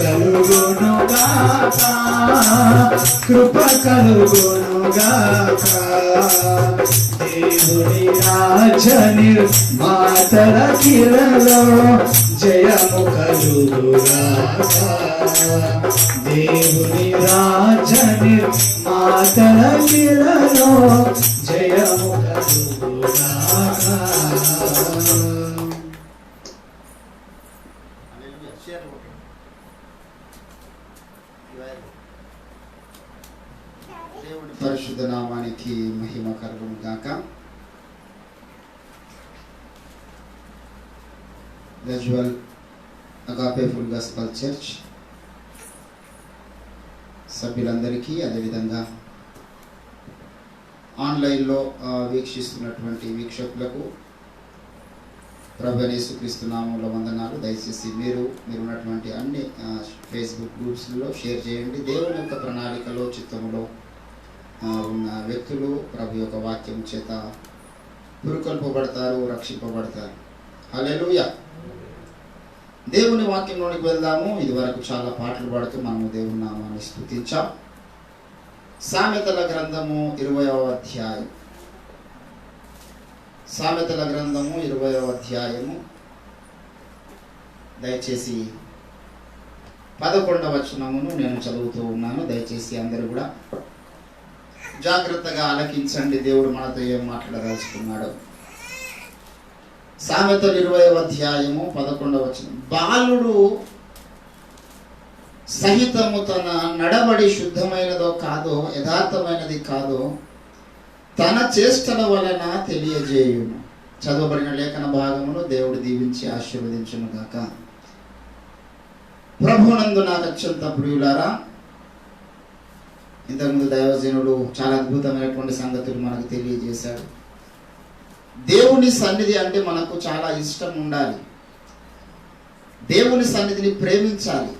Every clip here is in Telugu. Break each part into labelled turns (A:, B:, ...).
A: కలుగునుగాక, కృప కలుగునుగాక. దేవుని రాజ నిర్మాతల కిలలో జయము కలుగుగాక. దేవుని రాజ నిర్మాతల కిలలో జయము కలుగుగాక.
B: దేవుడి పరిశుద్ధ నామానికి మహిమ కలుగును గాక. Gajwel agape full gospel church సభ్యులందరికీ, అదేవిధంగా ఆన్లైన్లో వీక్షిస్తున్నటువంటి వీక్షకులకు ప్రభువైన యేసుక్రీస్తు నామములో వందనాలు. దయచేసి మీరున్నటువంటి అన్ని ఫేస్బుక్ గ్రూప్స్లో షేర్ చేయండి. దేవుని యొక్క ప్రణాళికలో చిత్తములో ఉన్న వ్యక్తులు ప్రభు యొక్క వాక్యం చేత పురుకొల్పబడతారు, రక్షింపబడతారు. హల్లెలూయా. దేవుని వాక్యంలోనికి వెళ్దాము. ఇది వరకు చాలా పాటలు పాడుతూ మనము దేవుని నామాన్ని స్తుతించాం. సామెతల గ్రంథము 20వ అధ్యాయం. సామెతల గ్రంథము 20వ అధ్యాయము దయచేసి 11వ వచనమును నేను చదువుతూ ఉన్నాను. దయచేసి అందరూ కూడా జాగ్రత్తగా ఆలకించండి. దేవుడు మనతో ఏం మాట్లాడదలుచుకున్నాడు. సామెతలు 20వ అధ్యాయము 11వ వచనం. బాలుడు సహితము తన నడవడి శుద్ధమైనదో కాదో, యథార్థమైనది కాదో తన చేష్టల వలన తెలియజేయును. చదవబడిన లేఖన భాగమును దేవుడు దీవించి ఆశీర్వదించును గాక. ప్రభునందు నాకు అత్యంత ప్రియులారా, ఇంతకుముందు దైవజనుడు చాలా అద్భుతమైనటువంటి సంగతులు మనకు తెలియజేశాడు. దేవుని సన్నిధి అంటే మనకు చాలా ఇష్టం ఉండాలి. దేవుని సన్నిధిని ప్రేమించాలి.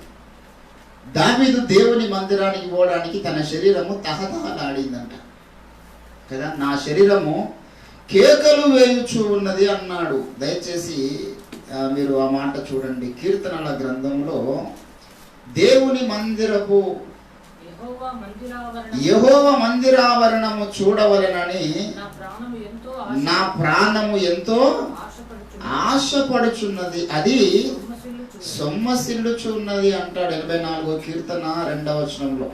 B: దావీదు దేవుని మందిరానికి పోవడానికి తన శరీరము తహతహలాడిందంట కదా. నా శరీరము కేకలు వేయుచూ ఉన్నది అన్నాడు. దయచేసి మీరు ఆ మాట చూడండి. కీర్తనల గ్రంథంలో దేవుని మందిరపు యెహోవా మందిరావరణము చూడవలెనని నా ప్రాణము ఎంతో ఆశపడుచున్నది, అది సొమ్మసిల్లుచున్నది అంటాడు 84వ కీర్తన 2వ వచనంలో.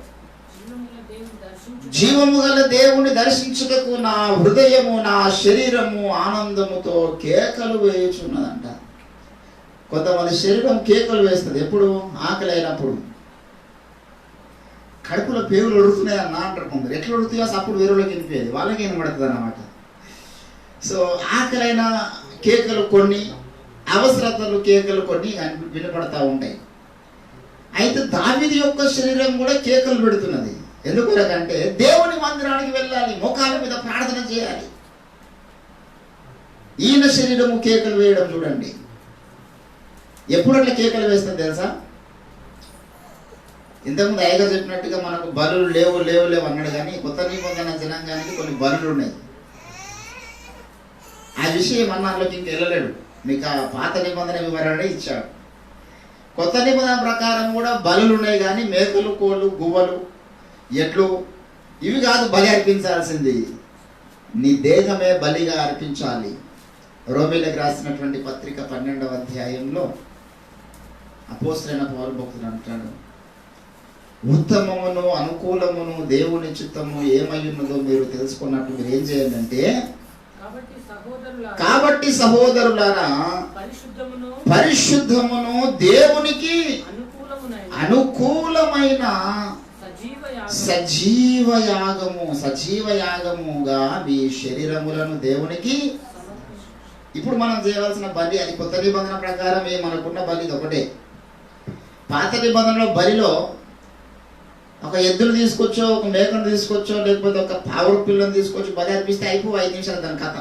B: జీవము గల దేవుని దర్శించుటకు నా హృదయము నా శరీరము ఆనందముతో కేకలు వేయుచున్నదంట. కొంతమంది శరీరం కేకలు వేస్తుంది ఎప్పుడు? ఆకలి అయినప్పుడు. కడుపులో పేగులు ఉడుతున్నాయి అన్న అంటారు కొందరు. ఎట్లా ఉడుతాయో అప్పుడు వేరులోకి వెళ్ళిపోయేది, వాళ్ళకి వినబడుతుంది అన్నమాట. సో ఆకలైన కేకలు కొన్ని, అవసరతలు కేకలు కొన్ని వినపడతా ఉంటాయి. అయితే దావీదు యొక్క శరీరం కూడా కేకలు పెడుతున్నది. ఎందుకంటే దేవుని మందిరానికి వెళ్ళాలి, మోకాళ్ళ మీద ప్రార్థన చేయాలి. ఈయన శరీరము కేకలు వేయడం చూడండి. ఎప్పుడు అట్లా కేకలు వేస్తుంది తెలుసా? ఇంతకుముందు అయ్యగారు చెప్పినట్టుగా మనకు బలులు లేవు లేవు లేవు అన్నాడు. కానీ కొత్త నిబంధన జనాంగానికి కొన్ని బలులు ఉన్నాయి. ఆ విషయం అన్నాలోకి ఇంక వెళ్ళలేడు. మీకు ఆ పాత నిబంధన వివరణ ఇచ్చాడు. కొత్త నిబంధన ప్రకారం కూడా బలులు ఉన్నాయి. కానీ మేకలు, కోళ్ళు, గువ్వలు, ఎట్లు ఇవి కాదు బలి అర్పించాల్సింది. నీ దేహమే బలిగా అర్పించాలి. రోమీలకు రాసినటువంటి పత్రిక 12వ అధ్యాయంలో అపోస్తలుడైన పౌలు భక్తుడు అంటాడు, ఉత్తమమును అనుకూలమును దేవుని చిత్తము ఏమై ఉన్నదో మీరు తెలుసుకున్నట్టు మీరు ఏం చేయాలంటే, కాబట్టి సహోదరులారా పరిశుద్ధమును దేవునికి అనుకూలమైన సజీవ యాగముగా మీ శరీరములను దేవునికి. ఇప్పుడు మనం చేయవలసిన బలి అది కొత్త నిబంధన ప్రకారం మనకున్న బలి ఒకటే. పాత నిబంధనలో బలిలో ఒక ఎద్దును తీసుకొచ్చో, ఒక మేకను తీసుకొచ్చో, లేకపోతే ఒక పావురు పిల్లని తీసుకొచ్చి బలి అర్పిస్తే అయిపో 5 నిమిషాలు దాని కథ.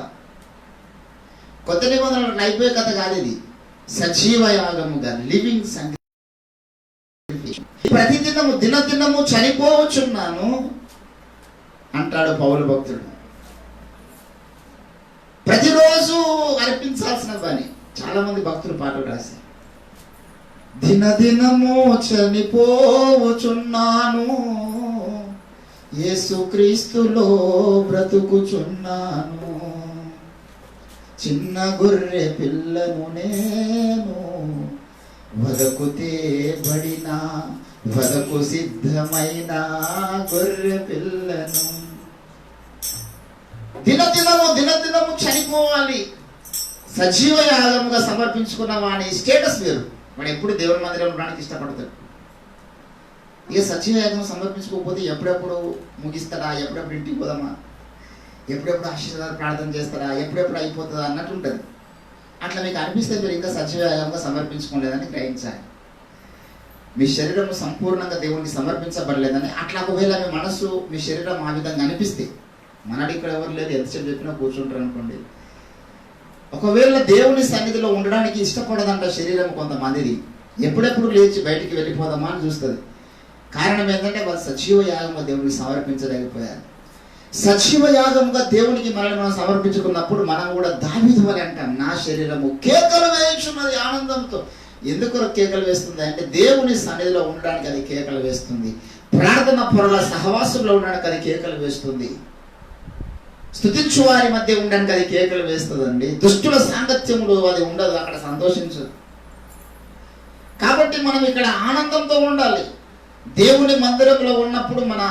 B: కొత్త నిబంధనలు అయిపోయే కథ కాదు ఇది. సజీవ యాగముగా, లివింగ్ సాక్రిఫైస్. ప్రతిదినము దినదినము చనిపోవచ్చున్నాను అంటాడు పౌలు భక్తుడు. ప్రతిరోజు అర్పించాల్సిన పని. చాలా మంది భక్తులు పాటలు రాశారు. దినదినము చనిపోవచున్నాను, యేసుక్రీస్తులో బ్రతుకుచున్నాను. చిన్న గొర్రె పిల్లను నేను, వదకు తేబడిన వదకు సిద్ధమైన గొర్రె పిల్లను. దినదినము చనిపోవాలి. సజీవ యాగముగా సమర్పించుకున్న వాని స్టేటస్ వేరు. వాడు ఎప్పుడు దేవుని మందిరంలో ఉండడానికి ఇష్టపడతాడు. ఇక సజీవ యాగం సమర్పించుకోకపోతే ఎప్పుడెప్పుడు ముగిస్తాడా, ఎప్పుడెప్పుడు ఇంటికి పోదామా, ఎప్పుడెప్పుడు ఆశీర్వాద ప్రార్థన చేస్తారా, ఎప్పుడెప్పుడు అయిపోతుందా అన్నట్టు ఉంటుంది. అట్లా మీకు అనిపిస్తే మీరు ఇంకా సజీవ యాగంగా సమర్పించుకోలేదని గ్రహించాలి. మీ శరీరం సంపూర్ణంగా దేవునికి సమర్పించబడలేదని, అట్లా ఒకవేళ మీ మనసు మీ శరీరం ఆ విధంగా అనిపిస్తే, మనడి ఇక్కడ ఎవరు లేదు, ఎంతసేపు చెప్పినా కూర్చుంటారు అనుకోండి. ఒకవేళ దేవుని సన్నిధిలో ఉండడానికి ఇష్టపడదంట శరీరం కొంతమందిది. ఎప్పుడెప్పుడు లేచి బయటికి వెళ్ళిపోదామా అని చూస్తుంది. కారణం ఏంటంటే వాళ్ళు సజీవ యాగంగా దేవునికి సమర్పించలేకపోయారు. సజీవ యాగంగా దేవునికి మనల్ని మనం సమర్పించుకున్నప్పుడు మనం కూడా దావీదు వలె అంటాం, నా శరీరము కేకలు వేయుచున్నది ఆనందంతో. ఎందుకు కేకలు వేస్తుంది అంటే దేవుని సన్నిధిలో ఉండడానికి అది కేకలు వేస్తుంది. ప్రార్థన పొరల సహవాసంలో ఉండడానికి అది కేకలు వేస్తుంది. స్తుతించు వారి మధ్య ఉండడానికి అది కేకలు వేస్తుందండి. దుష్టుల సాంగత్యములు అది ఉండదు, అక్కడ సంతోషించదు. కాబట్టి మనం ఇక్కడ ఆనందంతో ఉండాలి. దేవుని మందిరంలో ఉన్నప్పుడు మన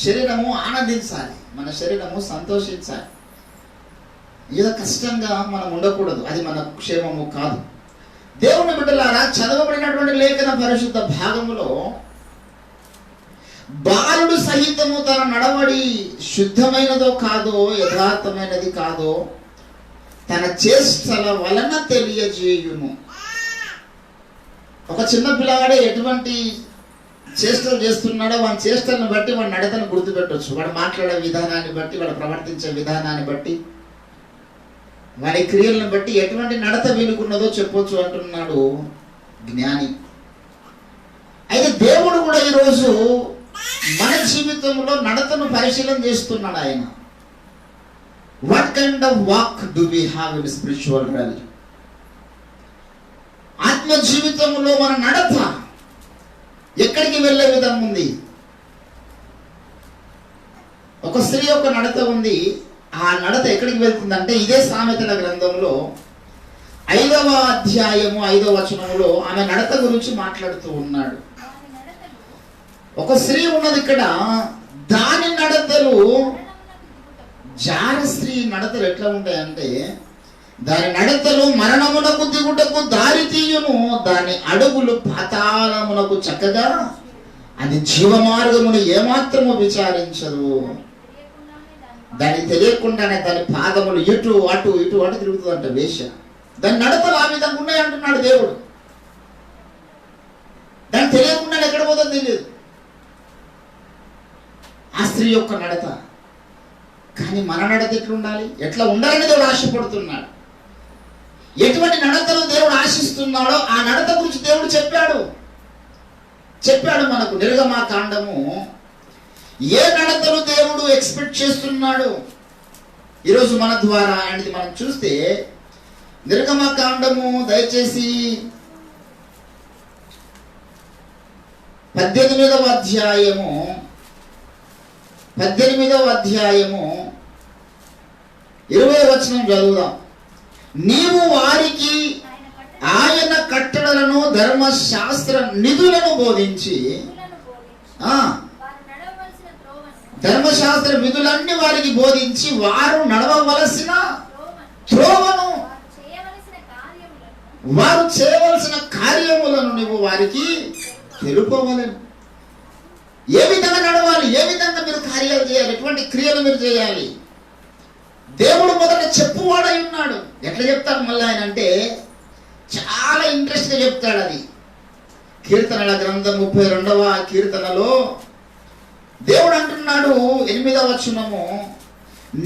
B: శరీరము ఆనందించాలి, మన శరీరము సంతోషించాలి. ఏదో కష్టంగా మనం ఉండకూడదు, అది మన క్షేమము కాదు. దేవుని బిడ్డలారా, చదవబడినటువంటి లేఖన పరిశుద్ధ భాగములో బాలుడు సహితము తన నడవడి శుద్ధమైనదో కాదో, యథార్థమైనది కాదో తన చేష్టల వలన తెలియజేయును. ఒక చిన్న పిల్లవాడే ఎటువంటి చేష్టలు చేస్తున్నాడో వాడి చేష్టలను బట్టి వాడి నడతను గుర్తుపెట్టవచ్చు. వాడు మాట్లాడే విధానాన్ని బట్టి, వాడు ప్రవర్తించే విధానాన్ని బట్టి, వాడి క్రియలను బట్టి ఎటువంటి నడత వీలుకున్నదో చెప్పొచ్చు అంటున్నాడు జ్ఞాని. అయితే దేవుడు కూడా ఈరోజు మన జీవితంలో నడతను పరిశీలన చేస్తున్నాడు. ఆయన what kind of walk do we have in spiritual realm? ఆత్మ జీవితంలో మన నడత ఎక్కడికి వెళ్ళే విధంగా ఉంది? ఒక స్త్రీ యొక్క నడత ఉంది. ఆ నడత ఎక్కడికి వెళ్తుందంటే, ఇదే సామెతల గ్రంథంలో 5వ అధ్యాయము 5వ వచనంలో ఆమె నడత గురించి మాట్లాడుతూ ఉన్నాడు. ఒక స్త్రీ ఉన్నది ఇక్కడ, దాని నడతలు, జార స్త్రీ నడతలు ఎట్లా ఉంటాయంటే, దాని నడతలు మరణమునకు దిగుటకు దారి తీయును, దాని అడుగులు పాతాళమునకు చక్కగా, అది జీవ మార్గమును ఏమాత్రము విచారించదు. దానికి తెలియకుండానే దాని పాదములు ఇటు అటు ఇటు అటు తిరుగుతుందంట వేష. దాని నడతలు ఆ విధంగా ఉన్నాయి అంటున్నాడు దేవుడు. దానికి తెలియకుండానే ఎక్కడ పోతుందో తెలియదు ఆ స్త్రీ యొక్క నడత. కానీ మన నడత ఎట్లుండాలి, ఎట్లా ఉండాలని దేవుడు ఆశపడుతున్నాడు. ఎటువంటి నడతలు దేవుడు ఆశిస్తున్నాడో ఆ నడత గురించి దేవుడు చెప్పాడు మనకు. నిర్గమకాండము ఏ నడతలు దేవుడు ఎక్స్పెక్ట్ చేస్తున్నాడు ఈరోజు మన ద్వారా అనేది మనం చూస్తే, నిర్గమకాండము దయచేసి 18వ అధ్యాయము 20వ వచనం చదువుదాం. నీవు వారికి ఆయన కట్టడలను ధర్మశాస్త్ర నిధులను బోధించి, ధర్మశాస్త్ర విధులన్నీ వారికి బోధించి, వారు నడవవలసిన త్రోవను, వారు చేయవలసిన కార్యములను నువ్వు వారికి తెలుపవలెను. ఏ విధంగా నడవాలి, ఏ విధంగా మీరు కార్యాలు చేయాలి, ఎటువంటి క్రియలు మీరు చేయాలి. దేవుడు మొదట చెప్పువాడై ఉన్నాడు. ఎట్లా చెప్తాడు మళ్ళీ ఆయన అంటే, చాలా ఇంట్రెస్ట్గా చెప్తాడు. అది కీర్తనల గ్రంథం 32వ కీర్తనలో దేవుడు అంటున్నాడు 8వ వచనము,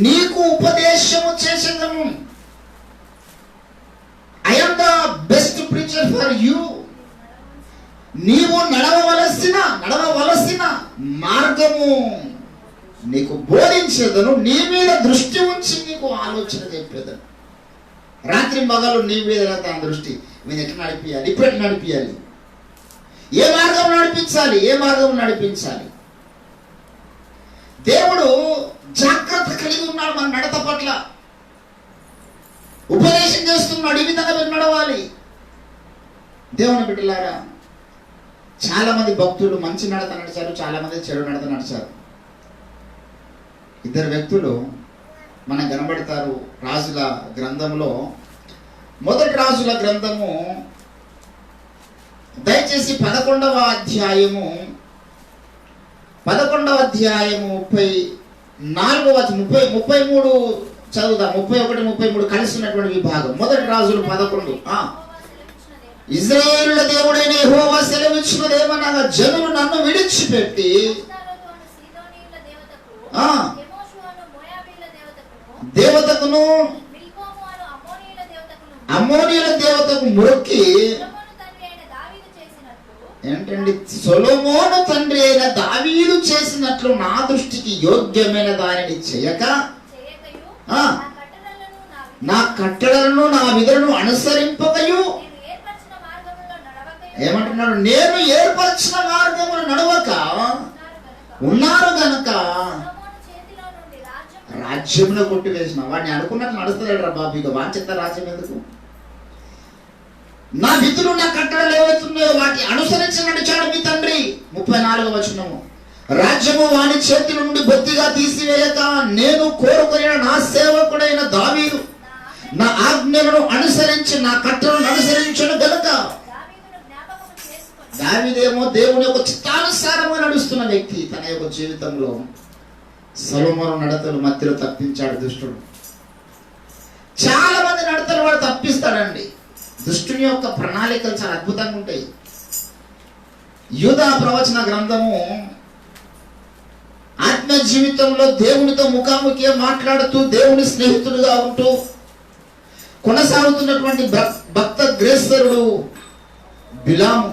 B: నీకు ఉపదేశము చేసేదను, I am the best preacher for you. నీవు నడవవలసిన మార్గము నీకు బోధించేదను, నీ మీద దృష్టి ఉంచి నీకు ఆలోచన చెప్పేదను. రాత్రి మగలు నీ మీద తన దృష్టి, నేను ఎట్లా నడిపియాలి, ఇప్పుడు ఎట్లా నడిపియాలి, ఏ మార్గం నడిపించాలి, ఏ మార్గం నడిపించాలి. దేవుడు జాగ్రత్త కలిగి ఉన్నాడు మన నడత పట్ల. ఉపదేశం చేస్తున్నాడు, ఈ విధంగా మీరు నడవాలి. దేవుని బిడ్డలారా, చాలా మంది భక్తులు మంచి నడత నడిచారు, చాలా మంది చెడు నడత నడిచారు. ఇద్దరు వ్యక్తులు మనకు కనబడతారు రాజుల గ్రంథంలో. మొదటి రాజుల గ్రంథము దయచేసి 11వ అధ్యాయము 34 చదువుదాం. 31, 33 కలిసి ఉన్నటువంటి విభాగం. మొదటి రాజులు 11. ఇశ్రాయేలుల దేవుడైన యెహోవా సెలవిచ్చినదేమనగా, జనులు నన్ను విడిచిపెట్టి దేవతకును అమ్మోనీయుల దేవతకు మొక్కి, ఏంటండి, సొలొమోను తండ్రి అయిన దావీదు చేసినట్లు నా దృష్టికి యోగ్యమైన దానిని చేయక, నా కట్టడలను నా విధులను అనుసరింపకయు, ఏమంటున్నాడు, నేను ఏర్పరిచిన మార్గమును నడవక ఉన్నారు గనక రాజ్యంలో కొట్టివేసిన. వాడిని అనుకున్నట్లు నడుస్తలేడు రా బాబు. ఇక వాంఛిత రాజ్యం ఎందుకు? నా విధులు నా కట్టడలు ఏవైతున్నాయో వాటి అనుసరించి నడిచాడు మీ తండ్రి. 34వ వచనము, రాజ్యము వాని చేతి నుండి బొత్తిగా తీసివేయక నేను కోరుకున్న నా సేవకుడైన దావీదు నా ఆజ్ఞలను అనుసరించి నా కట్టడలను అనుసరించను గనుక. దావీదేమో దేవుని యొక్క చిత్తానుసారంగా నడుస్తున్న వ్యక్తి. తన యొక్క జీవితంలో సొలొమోను నడతలు మధ్యలో తప్పించాడు దుష్టుడు. చాలా మంది నడతలు వాడు తప్పిస్తాడండి. దుష్టుని యొక్క ప్రణాళికలు చాలా అద్భుతంగా ఉంటాయి. యూదా ప్రవచన గ్రంథము ఆత్మ జీవితంలో దేవునితో ముఖాముఖి మాట్లాడుతూ దేవుని స్నేహితుడుగా ఉంటూ కొనసాగుతున్నటువంటి భక్త గ్రేసరుడు బిలాము.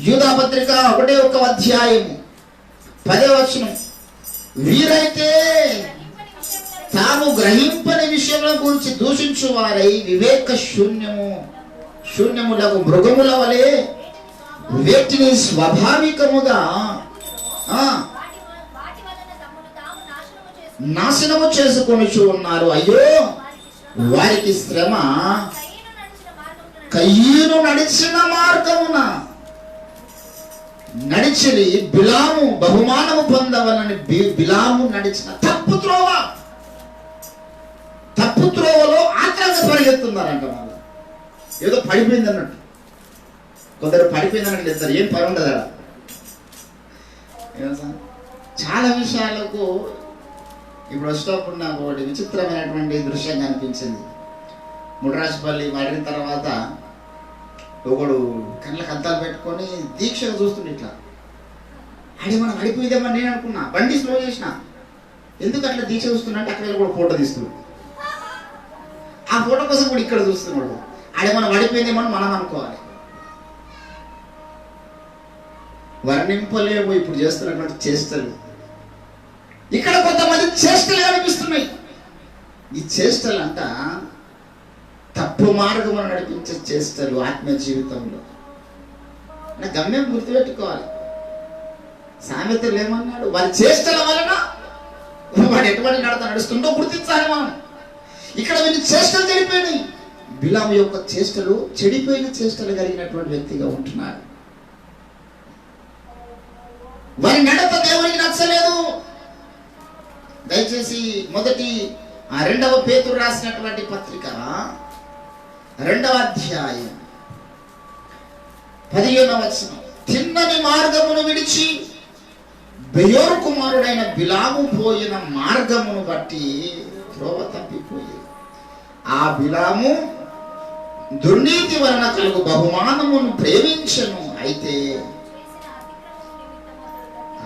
B: యూదా పత్రిక 1వ అధ్యాయము 10వ వచనం, వీరైతే తాము గ్రహింపని విషయముల గురించి దూషించు వారై వివేక శూన్యములకు మృగముల వలె వేటిని స్వాభావికముగా నాశనము చేసుకొనుచు ఉన్నారు. అయ్యో, వారికి శ్రమ కయీను నడిచిన మార్గమున నడిచి బిలాము బహుమానము పొందవలని బిలాము నడిచిన తప్పు త్రోవలో ఆత్రంగా పరిగెత్తున్నారంట. వాళ్ళు ఏదో పడిపోయింది అన్నట్టు, కొందరు పడిపోయింది అన్నట్టు ఇస్తారు. ఏం పని ఉండదు అలా. చాలా విషయాలకు ఇప్పుడు వచ్చేటప్పుడు నాకు ఒకటి విచిత్రమైనటువంటి దృశ్యం కనిపించింది. ముడరాజపల్లి మారిన తర్వాత ఒకడు కళ్ళకి అద్దాలు పెట్టుకొని దీక్షగా చూస్తుండే ఇట్లా. అది మనం అడిపోయిదేమని నేను అనుకున్నా. బండి స్లో చేసిన. ఎందుకు అట్లా దీక్ష చూస్తున్నా అంటే అక్కడ కూడా ఫోటో తీస్తున్నాడు. ఆ ఫోటో కోసం కూడా ఇక్కడ చూస్తున్నాడు. ఆడే మనం అడిపోయిందేమని మనం అనుకోవాలి. వర్ణింపలేము ఇప్పుడు చేస్తున్నటువంటి చేష్టలు. ఇక్కడ కొంతమంది చేష్టలు కనిపిస్తున్నాయి. ఈ చేష్టలు అంట తప్పు మార్గమును నడిపించే చేష్టలు ఆత్మ జీవితంలో. నా గమ్యం గుర్తుపెట్టుకోవాలి. సామెతలు ఏమన్నాడు, వారి చేష్టల వలన వాడు ఎటువంటి నడుస్తుండో గుర్తించాలి మనం. ఇక్కడ వీళ్ళు చేష్టలు చెడిపోయినాయి. బిలాము యొక్క చేష్టలు చెడిపోయిన చేష్టలు కలిగినటువంటి వ్యక్తిగా ఉంటున్నారు. వారి నడత దేవునికి నచ్చలేదు. దయచేసి 2వ పేతురు రాసినటువంటి పత్రిక 2వ అధ్యాయం 15వ వచనం, తిన్నని మార్గమును విడిచి బెయోరు కుమారుడైన బిలాము పోయిన మార్గమును బట్టి త్రోవ తప్పిపోయి ఆ బిలాము దుర్నీతి వలన కలుగు బహుమానమును ప్రేమించను. అయితే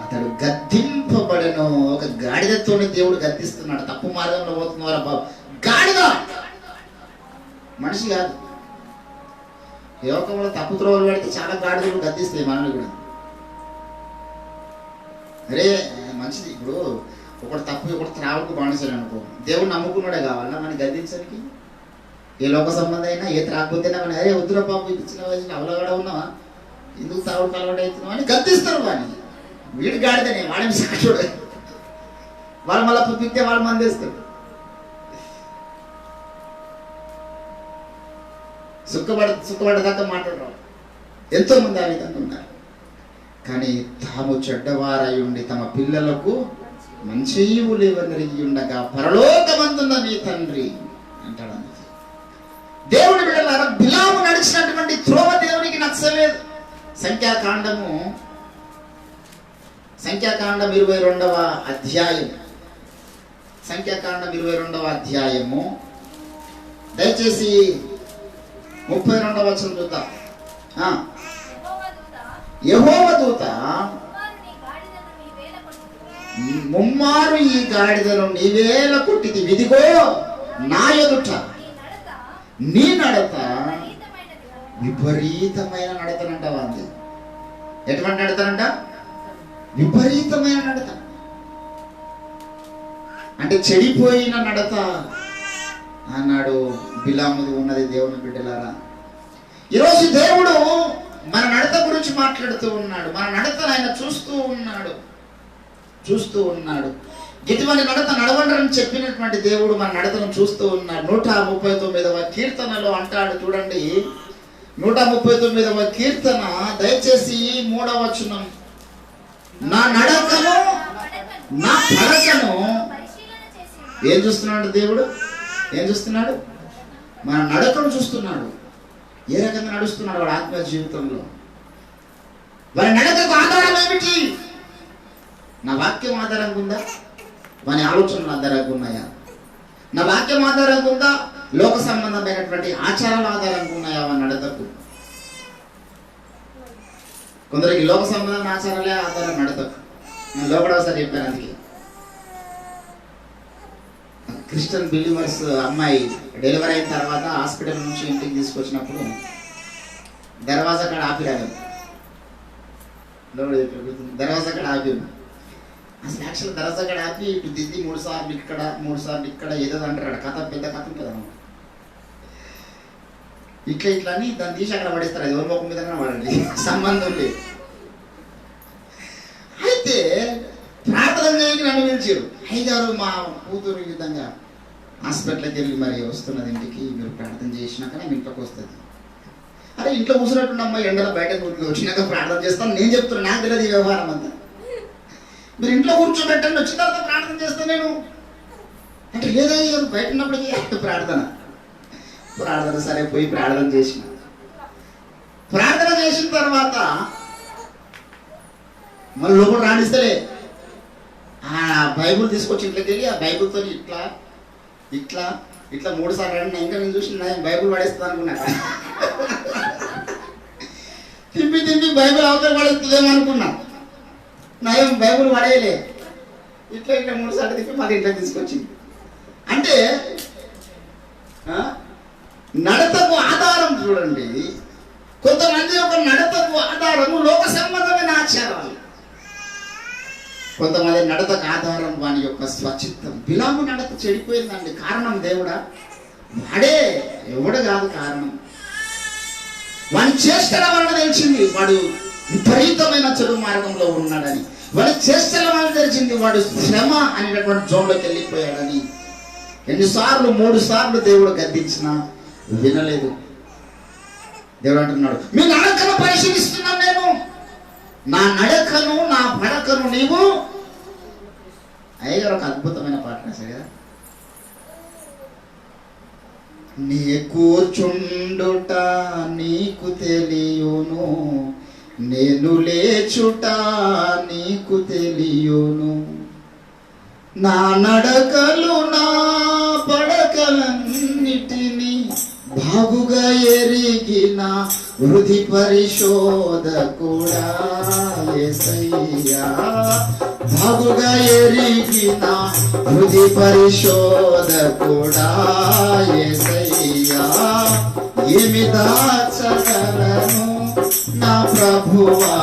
B: అతడు గద్దింపబడను. ఒక గాడిదతోనే దేవుడు గద్దిస్తున్నాడు. తప్పు మార్గంలో పోతున్నవారా బాబు. గాడిద మనిషి కాదు. యోకంలో తప్పు త్రోవలు పెడితే చాలా గాడిదలు గద్దిస్తాయి మనల్ని కూడా. అరే మంచిది. ఇప్పుడు ఒకటి తప్పు ఒకటి త్రావుకు బానిసలు అనుకో, దేవుడు నమ్ముకున్నాడే కావాలా మనకి గద్దించడానికి? ఏ లోక సంబంధం అయినా ఏ త్రాకపోతేనే మన అరే ఉత్తర పాపం ఇచ్చిన వయసులో అవలగడ ఉన్నావా, ఎందుకు తాగుడు అలవాటు అవుతున్నావు అని గద్దిస్తారు. వాడిని వీడి గాడిదనే వాడి సాక్షుడు, వాళ్ళు మళ్ళీ పిక్తే వాళ్ళు మందేస్తారు. సుఖపడదాకా మాట్లాడరు. ఎంతో మంది ఆ విధంగా ఉన్నారు. కానీ తాము చెడ్డవారై ఉండి తమ పిల్లలకు మంచి లేవనరిగి ఉండగా పరలోకమందున్న నీ తండ్రి అంటాడు. దేవుని బిడ్డలారా, బిలాము నడిచినటువంటి త్రోవ దేవునికి నచ్చలేదు. సంఖ్యాకాండం 22వ అధ్యాయం, సంఖ్యాకాండం 22వ అధ్యాయము దయచేసి 32వ వచనం చూద్దాం. యెహోవా దూత ముమ్మారు ఈ గాడిదను నీవేల కొట్టిది, విదిగో నా ఎదుట నీ నడత విపరీతమైన నడతనంటావా? అంది ఎటువంటి నడతనంట? విపరీతమైన నడత అంటే చెడిపోయిన నడత అన్నాడు. బిలాముది ఉన్నది దేవుని బిడ్డలారా. ఈరోజు దేవుడు మన నడత గురించి మాట్లాడుతూ ఉన్నాడు. మన నడతను ఆయన చూస్తూ ఉన్నాడు. ఇటువంటి నడత నడవండి చెప్పినటువంటి దేవుడు మన నడతను చూస్తూ ఉన్నాడు. 139వ కీర్తనలో అంటాడు చూడండి. 139వ కీర్తన దయచేసి 3వ వచనం. నా నడకను నా పడకను ఏం చూస్తున్నాడు దేవుడు? ఏం చూస్తున్నాడు? మన నడకను చూస్తున్నాడు. ఏ రకంగా నడుస్తున్నాడు వాడు ఆత్మీయ జీవితంలో? వారి నడకకు ఆధారం ఏమిటి? నా వాక్యం ఆధారంగా ఉందా? వాని ఆలోచనలు ఆధారంగా ఉన్నాయా? నా వాక్యం ఆధారంగా ఉందా? లోక సంబంధమైనటువంటి ఆచారాల ఆధారంగా ఉన్నాయా వాని నడతకు? కొందరికి లోక సంబంధమైన ఆచారాలే ఆధారం నడతకు. నేను లోపల ఒకసారి చెప్పాను. అందుకే క్రిస్టియన్ బిలీవర్స్ అమ్మాయి డెలివరీ అయిన తర్వాత హాస్పిటల్ నుంచి ఇంటికి తీసుకొచ్చినప్పుడు దర్వాజా కాడ ఆపిరాదు. దర్వాజా కాడ ఆపి అసలు యాక్చువల్ దర్వాజా కాడ ఆపి ఇటు దిద్ది 3 సార్లు ఇక్కడ 3 సార్లు ఇక్కడ ఏదో అంటారు. కథ పెద్ద కథ ఉంటుంది అన్నమాట. ఇట్లా అని దాన్ని తీసి అక్కడ పడేస్తారు. అది ఎవరి ముఖం మీద వాడండి, సంబంధం లేదు. అయితే ప్రార్థన చేయడానికి నన్ను పిలిచారు. అయ్యగారు మా కూతురు ఈ విధంగా హాస్పిటల్కి వెళ్ళి మరి వస్తున్నది ఇంటికి, మీరు ప్రార్థన చేసినాక నేను ఇంట్లోకి వస్తుంది. అరే ఇంట్లో కూర్చున్నట్టుండమ్మా, ఎండలో బయట వచ్చినాక ప్రార్థన చేస్తాను నేను చెప్తున్నాను. నాకు తెలియదు ఈ వ్యవహారం అంతా. మీరు ఇంట్లో కూర్చోబెట్టండి, వచ్చిన తర్వాత ప్రార్థన చేస్తాను నేను అంటే. లేదా బయట ఉన్నప్పటికీ ప్రార్థన సరే పోయి ప్రార్థన చేసిన తర్వాత మళ్ళీ లోపల రాణిస్తలే. ఆ బైబుల్ తీసుకొచ్చి ఇంట్లోకి వెళ్ళి ఆ బైబుల్తో ఇట్లా 3 సార్లు రండి. ఇంకా నేను చూసి నేను బైబుల్ పడేస్తాను అనుకున్నా. తిప్పి బైబుల్ అవతల పడేస్తుందేమనుకున్నా. నయం బైబుల్ పడేయలే. ఇట్లా 3 సార్లు తిప్పి మళ్ళీ ఇంట్లోకి తీసుకొచ్చింది. అంటే నడతకు ఆధారం చూడండి. కొంతమంది యొక్క నడతకు ఆధారము లోక సంబంధమైన ఆచారాలు, కొంతమంది నడతకు ఆధారం వాని యొక్క స్వచిత్తం. బిలాము నడత చెడిపోయిందండి. కారణం దేవుడా? వాడే, ఎవడు కాదు కారణం. వాని చేష్టల వలన తెలిసింది వాడు విపరీతమైన చెడు మార్గంలో ఉన్నాడని. వాడి చేష్టల వలన తెలిసింది వాడు శ్రమ అనేటటువంటి జోన్లోకి వెళ్ళిపోయాడని. 3 సార్లు దేవుడు గద్దించినా వినలేదు. దేవుడు అంటున్నాడు, మీ నడకను పరిశీలిస్తున్నాను నేను, నా నడకను నా పడకను నీవు. అయ్యగారు ఒక అద్భుతమైన పాట రాశారు కదా. నీ కూర్చుండుట నీకు తెలియును, నేను లేచుట నీకు తెలియును, నా నడకలు నా పడకలన్నిటినీ బాగుగా ఎరిగిన హృది పరిశోధకుడా యేసయ్యా, బాగుగా ఎరిగిన హృది పరిశోధకుడా యేసయ్యా, ఏమి దాచగలను నా ప్రభువా,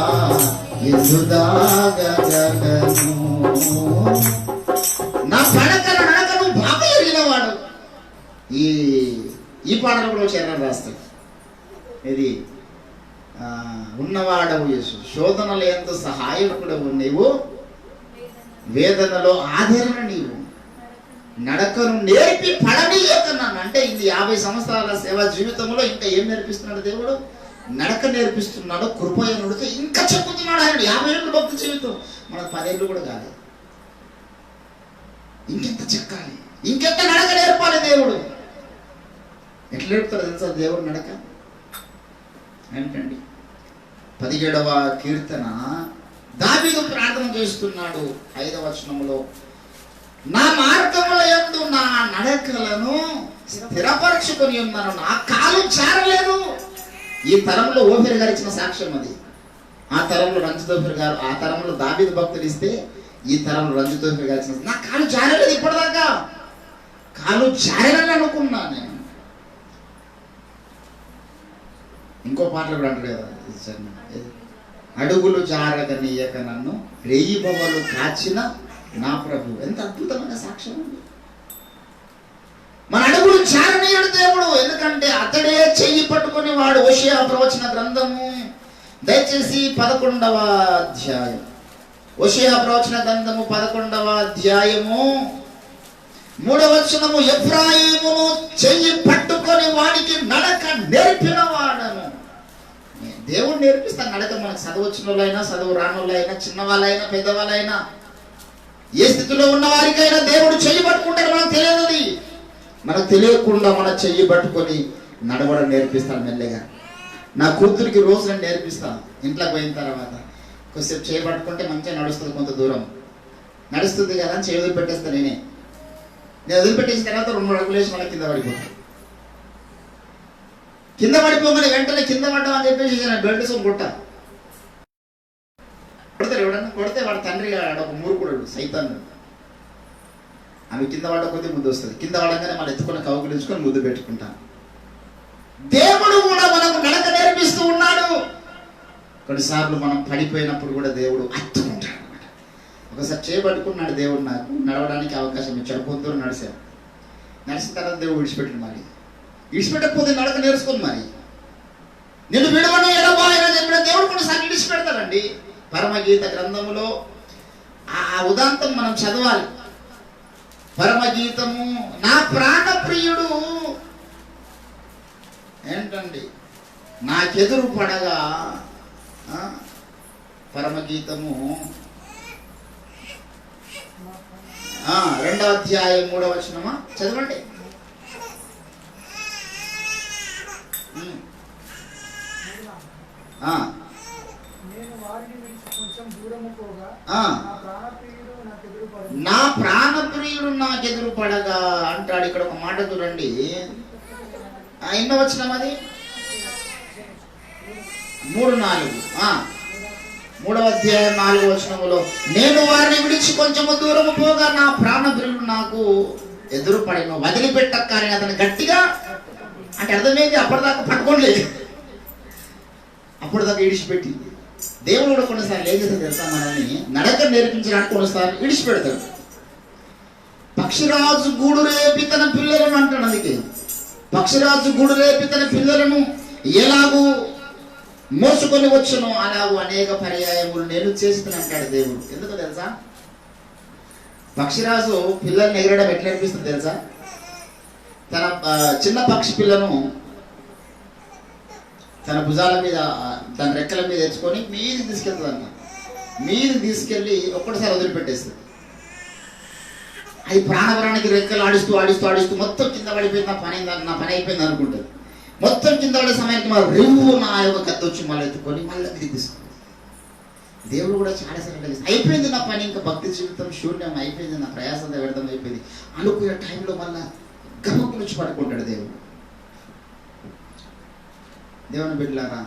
B: ఎందు దాగగలను. నా నడకను బాగా ఎరిగినవాడు. ఈ పాటలు కూడా చరణం రాస్తాడు. ఇది ఉన్నవాడవు యేసు, శోధనలు ఎంతో సహాయకుడవు నీవు, వేదనలో ఆదరణ నీవు, నడకను నేర్పి పడనీయకన్నాను. అంటే ఇది 50 సంవత్సరాల సేవా జీవితంలో ఇంకా ఏం నేర్పిస్తున్నాడు దేవుడు? నడక నేర్పిస్తున్నాడు. కృపయనుడితో ఇంకా చెప్పుతున్నాడు ఆయన. 50 ఏళ్ళు భక్తి జీవితం, మనకు 10 ఏళ్ళు కూడా కాదు. ఇంకెంత చెక్కాలి, ఇంకెంత నడక నేర్పాలి దేవుడు. ఎట్లా నేర్పుతాడు తెలుసా దేవుడు నడక? ఏంటండి 17వ కీర్తన దావీదు ప్రార్థన చేస్తున్నాడు 5వ వచనంలో, నా మార్గముల యందు నా నడకలను స్థిరపరచుకొని ఉన్నాను, నా కాలు జారలేదు. ఈ తరంలో ఓఫీర్ గారు ఇచ్చిన సాక్ష్యం అది. ఆ తరంలో రంజిత్ ఓఫీర్ గారు, ఆ తరంలో దావీదు భక్తులు ఇస్తే, ఈ తరంలో రంజిత్ ఓఫీర్ గారు ఇచ్చిన, నా కాలు జారలేదు ఇప్పటిదాకా. కాలు జారని అనుకున్నా నేను. ఇంకో పాటలు కూడా అంటాడు కదా, అడుగులు జారగ నీయక నన్ను రెయ్యి బొమ్మలు కాచిన నా ప్రభు. ఎంత అద్భుతమైన సాక్ష్యం ఉంది. మన అడుగులు జారనీయడు దేవుడు, ఎందుకంటే అతడే చెయ్యి పట్టుకుని వాడు. హోషేయ ప్రవచన గ్రంథము దయచేసి 11వ అధ్యాయం, హోషేయ ప్రవచన గ్రంథము 11వ అధ్యాయము 3వ వచనము, ఎఫ్రాయిమును చెయ్యి పట్టుకొని వాడికి నడక నేర్పిన వాడను. దేవుడు నేర్పిస్తాను నడక. మనకు చదువు వచ్చిన వాళ్ళైనా, చదువు రాని వాళ్ళైనా, చిన్నవాళ్ళైనా, పెద్దవాళ్ళైనా, ఏ స్థితిలో ఉన్న వారికైనా దేవుడు చెయ్యి పట్టుకుంటాడు. మనకు తెలియదు, మనకు తెలియకుండా మన చెయ్యి పట్టుకొని నడవడం నేర్పిస్తాను మెల్లగా. నా కూతురికి రోజు నేను నేర్పిస్తాను. ఇంట్లోకి పోయిన తర్వాత కొద్దిసేపు చేయి పట్టుకుంటే మంచిగా నడుస్తుంది, కొంత దూరం నడుస్తుంది కదా అని చేయి వదిలిపెట్టేస్తాను. నేను వదిలిపెట్టేసిన తర్వాత 2 అడుగులు వేసి మళ్ళీ కింద పడిపోతాను. కింద పడిపోగానే వెంటనే కింద పడ్డాం అని చెప్పేసి బెల్ట్ సోన్ కొడతారు. ఎవడన్నా కొడితే వాడు తండ్రి ఒక మూర్ఖుడు, సైతాన్. ఆమె కింద పడ్డ కొద్దీ ముద్దు వస్తుంది. కింద పడగానే మనం ఎత్తుకొని కౌగులించుకొని ముద్దు పెట్టుకుంటాం. దేవుడు కూడా మనకు నడక నేర్పిస్తూ ఉన్నాడు. కొన్నిసార్లు మనం పడిపోయినప్పుడు కూడా దేవుడు అత్తుకుంటాడు అనమాట. ఒకసారి చేయబట్టుకున్నాడు దేవుడు, నాకు నడవడానికి అవకాశం ఇచ్చాడు. పొద్దున నడిచాను. నడిచిన తర్వాత దేవుడు విడిచిపెట్టాడు. మరి విడిచిపెట్టకపోతే నడక నేర్చుకోను. మరి నేను విడవను ఎడబాయన చెప్పిన దేవుడు కొన్నిసార్లు విడిచిపెడతాడండి. పరమగీత గ్రంథములో ఆ ఉదాంతం మనం చదవాలి. పరమగీతము, నా ప్రాణప్రియుడు ఏంటండి నాకెదురు పడగా, పరమగీతము 2వ అధ్యాయం 3వ వచనమా చదవండి. నా ప్రాణప్రియుడు నాకెదురు పడగా అంటాడు. ఇక్కడ ఒక మాట చూడండి, ఎన్నో వచనం అది? 3-4. 3వ అధ్యాయం 4వ వచనములో, నేను వారిని విడిచి కొంచెము దూరము పోగా నా ప్రాణప్రియుడు నాకు ఎదురు పడిన, వదిలిపెట్టక్కని అతను గట్టిగా అంటే అర్థమైంది. అప్పటిదాకా పట్టుకోండి, అప్పటిదాకా ఇడిచిపెట్టి. దేవుడు కూడా కొన్నిసార్లు ఏం చేస్తాడు తెలుసా, మనల్ని నడక నేర్పించడానికి కొన్నిసార్లు ఇడిచిపెడతాడు. పక్షిరాజు గూడు రేపి తన పిల్లలను అంటాడు. అందుకే పక్షిరాజు గూడు రేపి తన పిల్లలను ఎలాగూ మోసుకొని వచ్చును అలాగూ అనేక పర్యాయములు నేను చేస్తాను అంటాడు దేవుడు. ఎందుకో తెలుసా, పక్షిరాజు పిల్లల్ని ఎగరడం ఎట్లా అనిపిస్తుంది తెలుసా? తన చిన్న పక్షి పిల్లను తన భుజాల మీద, తన రెక్కల మీద తెచ్చుకొని మీది తీసుకెళ్తుందంట. మీది తీసుకెళ్ళి ఒక్కటిసారి వదిలిపెట్టేస్తుంది. అది ప్రాణవరానికి రెక్కలు ఆడిస్తూ ఆడిస్తూ ఆడిస్తూ మొత్తం కింద పడిపోయింది. నా పని అయిపోయింది అనుకుంటుంది. మొత్తం కింద పడే సమయానికి మా రివ్వు నా యొక్క కత్తి వచ్చి మళ్ళీ ఎత్తుకొని మళ్ళీ తీసుకుంది. దేవుడు కూడా చాలాసార్లు కలిసి అయిపోయింది నా పని, ఇంకా భక్తి జీవితం శూన్యం అయిపోయింది, నా ప్రయాసంతో వ్యర్థం అయిపోయింది అనుకునే టైంలో మళ్ళీ గమకు నుంచి పడుకుంటాడు దేవుడు. దేవుని బిడ్డలారా,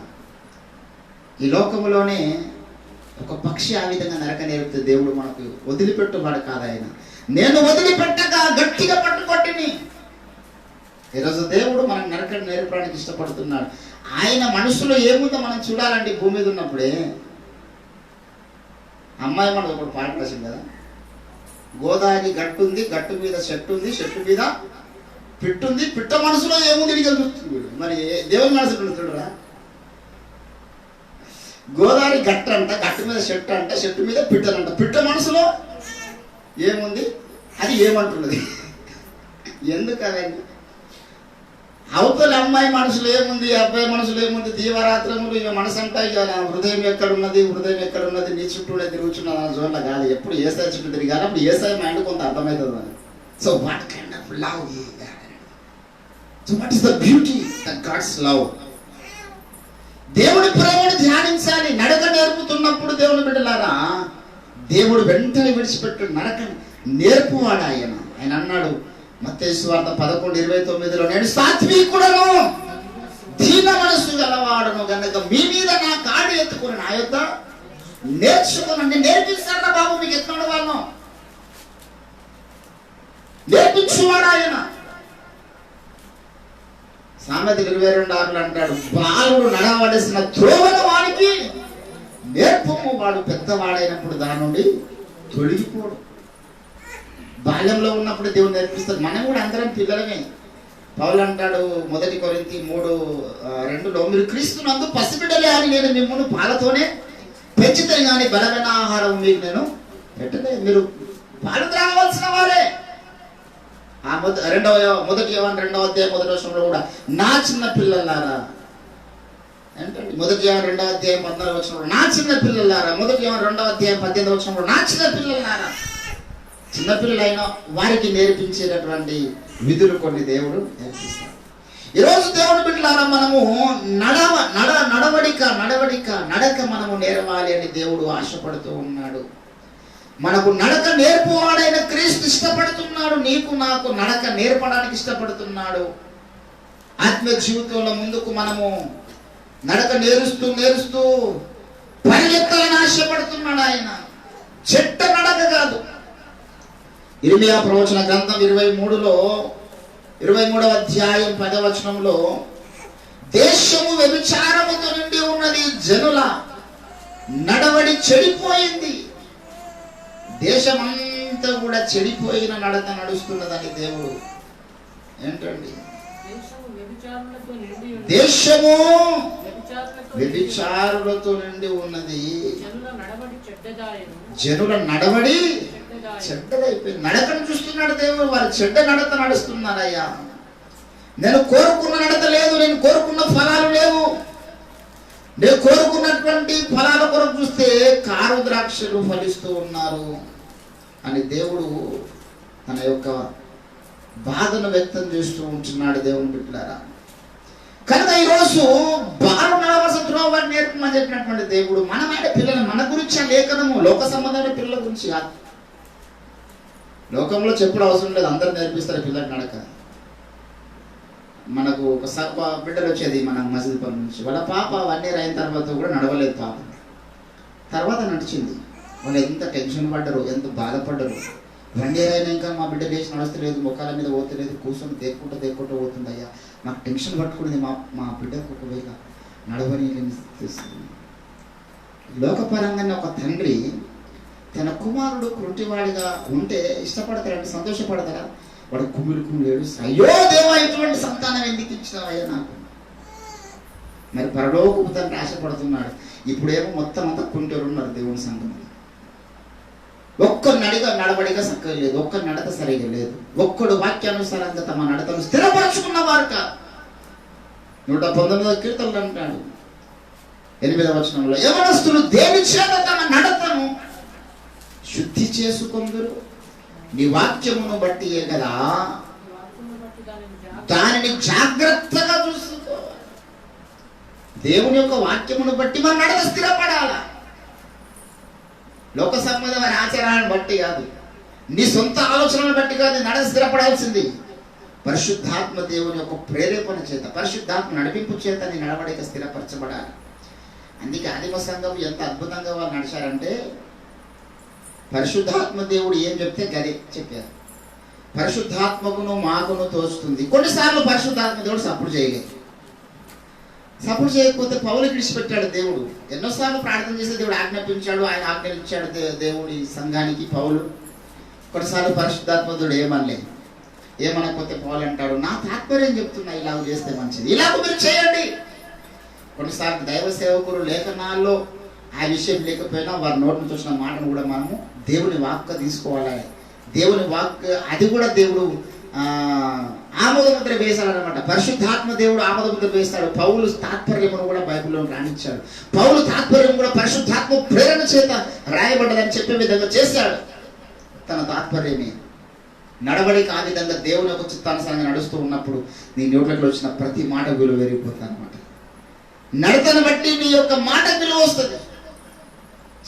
B: ఈ లోకంలోనే ఒక పక్షి ఆ విధంగా నరక నేర్పితే దేవుడు మనకు వదిలిపెట్టువాడు కాదు. ఆయన నేను వదిలిపెట్టగా గట్టిగా పట్టుకొట్టిని. ఈరోజు దేవుడు మనకు నరక నేర్పడానికి ఇష్టపడుతున్నాడు. ఆయన మనసులో ఏముందో మనం చూడాలండి. భూమి మీద ఉన్నప్పుడే అమ్మాయి మనకు ఒకటి పాట రాసింది కదా, గోదావరి గట్టు ఉంది, గట్టు మీద చెట్టు ఉంది, చెట్టు మీద పిట్టు ఉంది, పిట్ట మనసులో ఏముంది ఇడికి చూస్తుంది. మరి దేవుని మనసు చూడరా? గోదావరి గట్ట అంట, గట్టు మీద చెట్టు అంట, చెట్టు మీద పిట్టలంట. పిట్ట మనసులో ఏముంది, అది ఏమంటున్నది? ఎందుకు అవన్నీ? అవతల అమ్మాయి మనసులో ఏముంది, అబ్బాయి మనసులో ఏముంది? దీవరాత్రములు ఇక మనసు అంతా ఇక హృదయం ఎక్కడున్నది, హృదయం ఎక్కడున్నది, నీ చుట్టూనే తిరుగుతున్నది ఆ జోన్లో కాదు. ఎప్పుడు ఏసాయి చుట్టూ తిరిగాలి, అప్పుడు ఏసాయి మైండ్ కొంత అర్థమవుతుంది అని. So what kind of love? So what is the beauty that God's love? దేవుడి ప్రేమను ధ్యానించాలి. నడక నేర్పుతున్నప్పుడు దేవుని బిడ్డలారా, దేవుడు వెంటనే విడిచిపెట్టు నడక నేర్పువాడు ఆయన. ఆయన అన్నాడు మత్తయి సువార్త 11:29, నేను సాత్వికుడను, దీన మనస్సు గలవాడను గనక మీ మీద నా కాడు ఎత్తుకుని నా యొక్క నేర్చుకునండి. నేర్పిస్తారా బాబు మీకు ఎత్తుకున్న వాళ్ళను? నేర్పించువాడు ఆయన. సామెతలు 22:6 అంటాడు, బాలుడు నడవలసిన త్రోవను వానికి నేర్పము, వాడు పెద్దవాడైనప్పుడు దాని నుండి తొలగిపోడు. బాల్యంలో ఉన్నప్పుడు దేవుడు నేర్పిస్తాడు. మనం కూడా అందరం పిల్లలమే. పౌలు అంటాడు 1 కొరింథీ 3:2, మీరు క్రీస్తునందు పసిబిడ్డలే అని నేను మిమ్మల్ని పాలతోనే పెంచితే కానీ బలమైన ఆహారం మీకు నేను పెట్టలేదు. మీరు పాలు త్రాగవలసిన వారే. ఆ 1 యోహాను 2వ అధ్యాయం 1వ వచనంలో కూడా నా చిన్న పిల్లలారా ఏంటంటే 1 యోహాను 2వ అధ్యాయం 14వ వచనంలో నా చిన్న పిల్లలారా, 1 యోహాను 2వ అధ్యాయం 18వ వచనంలో నా చిన్న పిల్లలారా. చిన్నపిల్లలైన వారికి నేర్పించేటటువంటి విధులు కొన్ని దేవుడు నేర్పిస్తాడు. ఈరోజు దేవుడు బిడ్డలారా, మనము నడక మనము నేర్వాలి అని దేవుడు ఆశపడుతూ ఉన్నాడు. మనకు నడక నేర్పువాడైన క్రీస్తు ఇష్టపడుతున్నాడు. నీకు నాకు నడక నేర్పడానికి ఇష్టపడుతున్నాడు. ఆత్మీయ జీవితంలో ముందుకు మనము నడక నేరుస్తూ పరిగెత్తాలని ఆశపడుతున్నాడు ఆయన. చెట్ట నడక కాదు. ఇర్మియా ప్రవచన గ్రంథం 23వ అధ్యాయం 10వ వచనంలో, దేశము వ్యభిచారముతో నిండి ఉన్నది, జనుల నడవడి చెడిపోయింది. దేశమంతా కూడా చెడిపోయిన నడక నడుస్తున్నదని దేవుడు. ఏంటండి? దేశము వ్యభిచారులతో నిండి ఉన్నది, జనుల నడవడి చెడ్డదైపోయింది. నడకను చూస్తున్నాడు దేవుడు. వారి చెడ్డ నడత నడుస్తున్నారయ్యా. నేను కోరుకున్న నడత లేదు, నేను కోరుకున్న ఫలాలు లేవు. నేను కోరుకున్నటువంటి ఫలాల కొరకు చూస్తే కారు ద్రాక్షలు ఫలిస్తూ ఉన్నారు అని దేవుడు తన యొక్క బాధను వ్యక్తం చేస్తూ ఉంటున్నాడు దేవుని బిడ్డలారా. కనుక ఈరోజు బాలు నడవలసిన త్రోవని నేర్పమని చెప్పినటువంటి దేవుడు మనమైన పిల్లలు, మన గురించి ఆ లేఖనము లోక సంబంధమైన పిల్లల గురించి కాదు. లోకంలో చెప్పుడు అవసరం లేదు, అందరూ నేర్పిస్తారు పిల్లలు నడక. మనకు ఒక బిడ్డలు వచ్చేది మన మసీదు పని నుంచి. వాళ్ళ పాప 1 year అయిన తర్వాత కూడా నడవలేదు. పాప తర్వాత నడిచింది. వాళ్ళు ఎంత టెన్షన్ పడ్డరు, ఎంత బాధపడ్డరు. 1 year అయినా ఇంకా మా బిడ్డ లేచి నడుస్తలేదు, ముఖాల మీద పోతలేదు, కూర్చొని దేక్కుంటూ పోతుంది. అయ్యా మాకు టెన్షన్ పట్టుకునేది, మా బిడ్డకు ఒకవేళ నడవని తెలుస్తుంది. లోకపరంగానే ఒక తండ్రి తన కుమారుడు కృంటివాడిగా ఉంటే ఇష్టపడతారంటే, సంతోషపడతారా? వాడు కుమిలి ఏడుస్తాడు, అయ్యో దేవా ఇటువంటి సంతానం ఎందుకు ఇచ్చినావయ్యా నాకు. మరి పరలోకపు తండ్రి ఆశపడుతున్నాడు. ఇప్పుడేమో మొత్తం అంతా కుంటూరు ఉన్నారు దేవుని సంఘం. ఒక్క నడవడిగా చక్కగా లేదు, ఒక్క నడత సరిగా లేదు. ఒక్కడు వాక్యానుసారంగా తమ నడతను స్థిరపరచుకున్న వారు కాదు. 119వ కీర్తనలు అంటాడు 8వ వచనంలో, యవనస్తులు దేని చేత తమ నడతను శుద్ధి చేసుకొందురు, నీ వాక్యమును బట్టియే కదా, దానిని జాగ్రత్తగా చూసుకోవాలి. దేవుని యొక్క వాక్యమును బట్టి మన నడత స్థిరపడాలా. లోక సంబంధమైన ఆచారాలను బట్టి కాదు, నీ సొంత ఆలోచనలను బట్టి కాదు నడత స్థిరపడాల్సింది. పరిశుద్ధాత్మ దేవుని యొక్క ప్రేరేపణ చేత, పరిశుద్ధాత్మ నడిపింపు చేత నీ నడవడిక స్థిరపరచబడాలి. అందుకే ఆదిమ సంఘం ఎంత అద్భుతంగా వాళ్ళు నడిచారంటే, పరిశుద్ధాత్మ దేవుడు ఏం చెప్తే గది చెప్పారు. పరిశుద్ధాత్మకును మాకును తోస్తుంది. కొన్నిసార్లు పరిశుద్ధాత్మ దేవుడు సపోర్ట్ చేయలేదు. సపోర్ట్ చేయకపోతే పౌలు విడిచిపెట్టాడు దేవుడు. ఎన్నోసార్లు ప్రార్థన చేస్తే దేవుడు ఆజ్ఞాపించాడు, ఆయన ఆజ్ఞాపించాడు దేవుడి సంఘానికి పౌలు. కొన్నిసార్లు పరిశుద్ధాత్మ దేవుడు ఏమనలేదు. ఏమనకపోతే పౌలు అంటాడు, నా తాత్పర్యం చెప్తున్నా, ఇలాగ చేస్తే మంచిది, ఇలాగ మీరు చేయండి. కొన్నిసార్లు దైవ సేవకులు లేఖనాల్లో ఆ విషయం లేకపోయినా వారి నోటి నుంచి వచ్చిన మాటను కూడా మనము దేవుని వాక్గా తీసుకోవాలి. దేవుని వాక్ అది కూడా దేవుడు ఆమోదముద్ర వేశాడనమాట. పరిశుద్ధాత్మ దేవుడు ఆమోదముద్ర వేస్తాడు. పౌలు తాత్పర్యమును కూడా బైబిల్లో రాణించాడు. పౌలు తాత్పర్యం కూడా పరిశుద్ధాత్మ ప్రేరణ చేత రాయబడ్డదని చెప్పే విధంగా చేశాడు. తన తాత్పర్యమే నడవడికి ఆ విధంగా దేవుని యొక్క చిత్తానుసారంగా నడుస్తూ ఉన్నప్పుడు నీ నోట్లోకి వచ్చిన ప్రతి మాట విలువ పెరిగిపోతుంది అనమాట. నడతను బట్టి నీ యొక్క మాట విలువ వస్తుంది.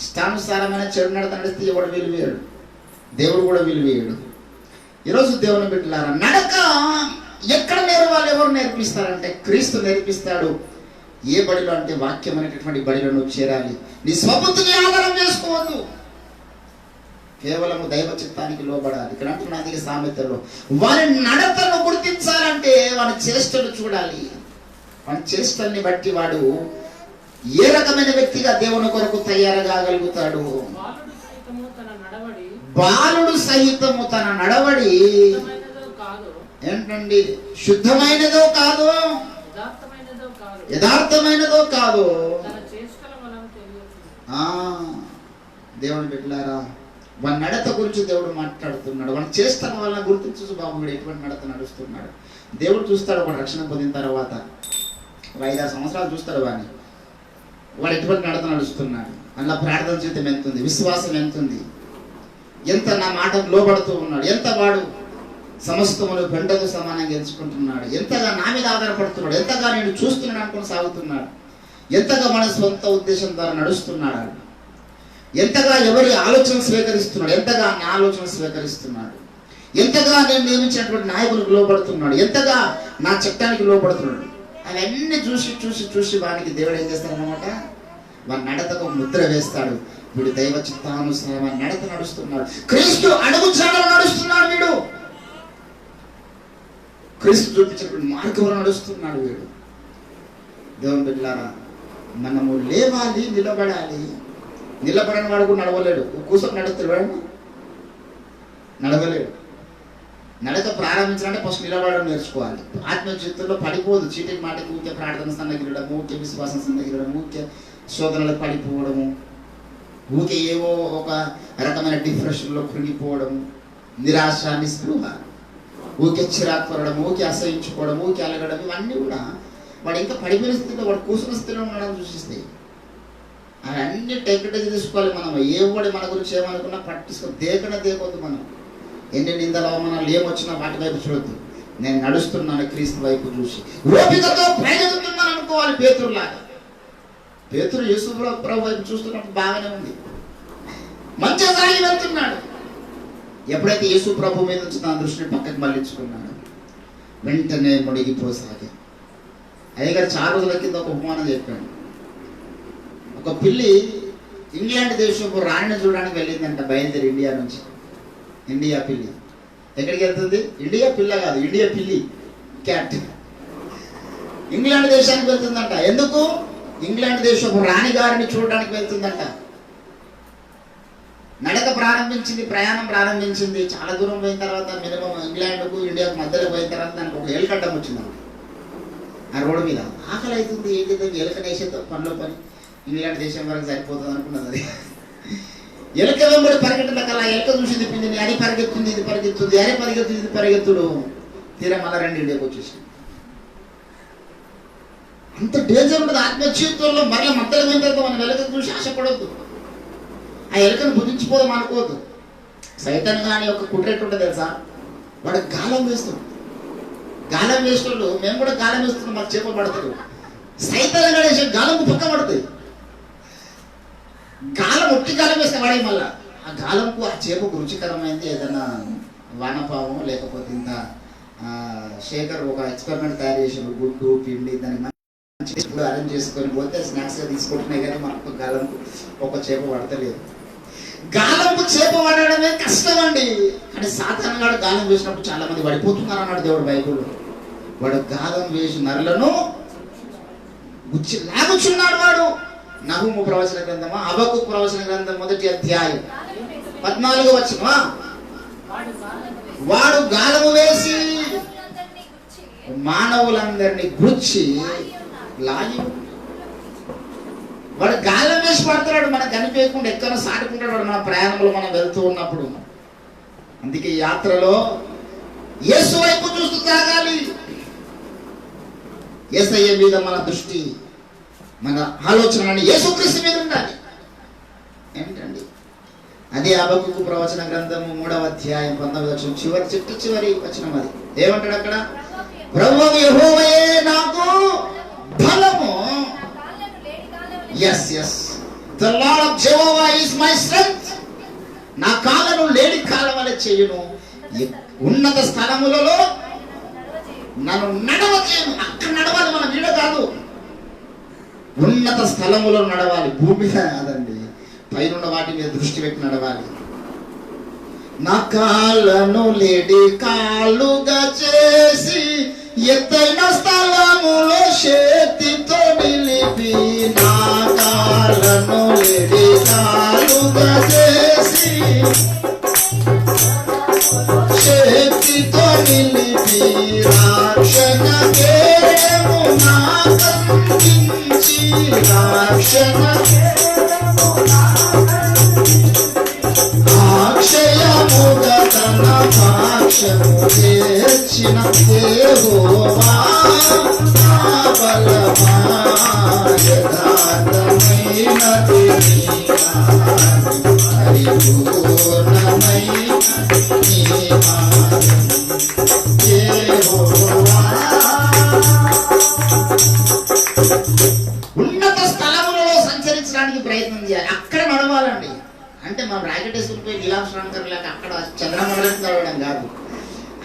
B: ఇష్టానుసారమైన చెడు నడత నడిస్తే ఎవడు విలువేయడు, దేవుడు కూడా విలువేయడు. ఈరోజు దేవుని బిడ్డలారా, నడక ఎక్కడ నేర్వాలి, ఎవరు నేర్పిస్తారంటే క్రీస్తు నేర్పిస్తాడు. ఏ బడిలో అంటే వాక్యం అనేటటువంటి బడిలో నువ్వు చేరాలి. నీ స్వబుద్ధిని ఆధారం చేసుకోవద్దు, కేవలము దైవ చిత్తానికి లోబడాలి. ఇక్కడ అంటున్నది సామెతలో, వారి నడతను గుర్తించాలంటే వారి చేష్టలు చూడాలి. వారి చేష్టల్ని బట్టి వాడు ఏ రకమైన వ్యక్తిగా దేవుని కొరకు తయారు కాగలుగుతాడు. బాలుడు సహితము తన నడవడి ఏంటండి, శుద్ధమైనదో కాదు, యథార్థమైనదో కాదు. దేవుని బిడ్డలారా, వాడి నడత గురించి దేవుడు మాట్లాడుతున్నాడు. వాడి చేష్టల వల్ల గుర్తించు బాబు వీడు ఎటువంటి నడత నడుస్తున్నాడు. దేవుడు చూస్తాడు వాడు రక్షణ పొందిన తర్వాత, 5-6 సంవత్సరాలు చూస్తాడు వాడిని, వాడు ఎటువంటి నడత నడుస్తున్నాడు, అందులో ప్రార్థన జీవితం ఎంతుంది, విశ్వాసం ఎంతుంది, ఎంత నా మాటకు లోబడుతూ ఉన్నాడు, ఎంత వాడు సమస్తమును పెంటతో సమానంగా ఎంచుకుంటున్నాడు, ఎంతగా నా మీద ఆధారపడుతున్నాడు, ఎంతగా నేను చూస్తున్నాడు అనుకుని సాగుతున్నాడు, ఎంతగా మన సొంత ఉద్దేశం ద్వారా నడుస్తున్నాడు, ఎంతగా ఎవరి ఆలోచన స్వీకరిస్తున్నాడు, ఎంతగా నా ఆలోచన స్వీకరిస్తున్నాడు, ఎంతగా నేను నియమించినటువంటి నాయకులకు లోబడుతున్నాడు, ఎంతగా నా చట్టానికి లోబడుతున్నాడు. అవన్నీ చూసి చూసి చూసి వానికి దేవుడు ఏం చేస్తాడనమాట, వారి నడతకు ముద్ర వేస్తాడు. వీడు దైవ చిత్తానుసారమైన నడత నడుస్తున్నాడు, క్రీస్తు అడుగు జాడలో నడుస్తున్నాడు, వీడు క్రీస్తు చూపించినటువంటి మార్గంలో నడుస్తున్నాడు వీడు. దేవుని బిడ్డలారా, మనము లేవాలి, నిలబడాలి. నిలబడని వాడు కూడా నడవలేడు. కూర్చొని నడుస్తాడు, నడవలేడు. నడక ప్రారంభించాలంటే ఫస్ట్ నిలబడడం నేర్చుకోవాలి. ఆత్మీయ జీవితంలో పడిపోదు. చీటికి మాటకి ఊరికే ప్రార్థన సన్నగిరడము, ఊరికే విశ్వాసం సన్నగిరడము, ఊరికే శోధనలకు పడిపోవడము, ఊరికే ఏవో ఒక రకమైన డిప్రెషన్లో కృంగిపోవడము, నిరాశ, నిస్పృహ, ఊరికే చిరాకు పడడం, ఊరికే అసహించుకోవడం, ఊరికే అలగడం, ఇవన్నీ కూడా వాడు ఇంకా పడిపోయిన స్థితిలో, వాడు కూర్చున్న స్థితిలో ఉండడం చూసిస్తాయి. అవన్నీ టెక్నిక్ తీసుకోవాలి. మనం ఏవాడు మన గురించి ఏమనుకున్నా పట్టించుకో, దేకొద్దు. మనం ఎన్ని నిందలు అవమానాలు ఏమొచ్చినా వాటి వైపు చూడొద్దు. నేను నడుస్తున్నాను క్రీస్తు వైపు చూసి ఓపికతో ప్రయత్నిస్తున్నాను అనుకోవాలి. పేతురులాగా, పేతురు యేసు ప్రభు వైపు చూస్తున్నప్పుడు బాగానే ఉంది, మంచిగా సాగి వెళ్తున్నాడు. ఎప్పుడైతే యేసు ప్రభు మీద నుంచి తన దృష్టిని పక్కకు మళ్ళించుకున్నాడు, వెంటనే మునిగిపోసాగా. అయ్యగారు చాలా రోజుల కింద ఒక ఉపమానం చెప్పాడు. ఒక పిల్లి ఇంగ్లాండ్ దేశపు రాణిని చూడడానికి వెళ్ళిందంట, బయలుదేరి ఇండియా నుంచి. ఇండియా పిల్లి ఎక్కడికి వెళ్తుంది? ఇండియా పిల్ల కాదు, ఇండియా పిల్లి, క్యాట్. ఇంగ్లాండ్ దేశానికి వెళ్తుందంట. ఎందుకు? ఇంగ్లాండ్ దేశపు రాణి గారిని చూడడానికి వెళ్తుందంట. నడక ప్రారంభించింది, ప్రయాణం ప్రారంభించింది. చాలా దూరం పోయిన తర్వాత మినిమం ఇంగ్లాండ్కు ఇండియాకు మధ్యలో పోయిన తర్వాత దానికి ఒక ఎలుకడ్డం వచ్చిందంట ఆ రోడ్డు మీద. ఆకలి అవుతుంది, ఏం చేద్దాం, ఎలుకనేసేతో పనిలో పని ఇంగ్లాండ్ దేశం వరకు సరిపోతుంది అనుకున్నది. అది ఎలుక వెంబడి పరిగెట్టల కల్లా ఎలుక చూసి తిప్పింది, అది పరిగెత్తుంది, ఇది పరిగెత్తుంది, అది పరిగెత్తుంది, ఇది పరిగెత్తుడు. తీరా మళ్ళా 2 ఇండియాకి వచ్చేసి. అంత డేంజర్ ఉంటుంది ఆత్మీయ జీవితంలో. మరలా మధ్యలో పోయిన తర్వాత మనం ఎలుకను చూసి ఆశపడవద్దు, ఆ ఎలుకను బుద్ధించిపోదాం అనుకోవద్దు. సైతాన్ కానీ ఒక కుట్రెట్టు ఉంటుంది తెలుసా, వాడు గాలం వేస్తాడు. గాలం వేసేటోళ్ళు, మేము కూడా గాలం వేస్తున్నాం, మాకు చేప పడతాడు. సైతాన్ గడేసే గాలంకు పక్క పడుతుంది. గాలం ఒట్టి గాలం వేస్తే వాడే మళ్ళా ఆ గాలంకు ఆ చేపకు రుచికరమైంది ఏదైనా వానపాము, లేకపోతే ఇంత శేఖర్ ఒక ఎక్స్పెరిమెంట్ తయారు చేసాడు. గుడ్డు, పిండి, దాన్ని మంచి అరేంజ్ చేసుకొని పోతే స్నాక్స్గా తీసుకుంటున్నాయి, కానీ మనకు గాలంకు ఒక చేప పడతలేదు. గాలంకు చేప పడడమే కష్టం అండి. కానీ సాధారణ గాడు గాలం వేసినప్పుడు చాలా మంది పడిపోతున్నారు అన్నాడు దేవుడు బైబిల్లో. వాడు గాలం వేసి నరులను గుచ్చి లాగుచున్నాడు వాడు. నహూము ప్రవచన గ్రంథమా, హబక్కు ప్రవచన గ్రంథం 1వ అధ్యాయం 14వ వచనం. వాడు గాలము వేసి మానవులందరినీ గుచ్చి లాగి వాడు గాలం వేసి పడుతున్నాడు. మనకు కనిపించకుండా ఎక్కడో సాటుకుంటాడు వాడు మన ప్రయాణంలో మనం వెళ్తూ ఉన్నప్పుడు. అందుకే యాత్రలో యేసు వైపు చూస్తూ తాగాలి. యేసయ్య మీద మన దృష్టి, మన ఆలోచన యేసుక్రీస్తు మీద ఉండాలి. ఏంటండి అదే హబక్కూకు ప్రవచన గ్రంథము 3వ అధ్యాయం 19వ వచనం చివరి వచనం. అది ఏమంటాడు అక్కడ? ప్రభువు యెహోవాయే నాకు బలము. yes the Lord of Jehovah is my strength. నా కాళ్ళను లేడి కాళ్ళ వలె చేయును. ఉన్నత స్థలములలో నన్ను నడవచేయను. అక్కడ నడవాలి, మన వీడ కాదు. ఉన్నత స్థలములో నడవాలి, భూమి మీద కాదండి. పైన వాటి మీద దృష్టి పెట్టి నడవాలి. నా కాళ్ళను లేడి కాళ్ళుగా చేసి ఎత్తైన స్థలములో శక్తితో నిలిపి, నా కాళ్ళను లేడి కాళ్ళుగా చేసి శక్తితో నిలిపి, రక్షణ కేడము నాకందించి, రక్షణ అక్షయముగా తన భాష్యము చేర్చిన యెహోవా నా బలమా, యథార్థమైనది నీ మార్గం, పరిపూర్ణమైనది నీ మార్గం యెహోవా. ఉన్నత స్థలములలో సంచరించడానికి ప్రయత్నం చేయాలి. అక్కడ నడవాలండి. అంటే మనం రాకెట్ వేసుకుని పోయి నీలాంశంకర్ లేక అక్కడ చంద్రమండలం నడవడం కాదు.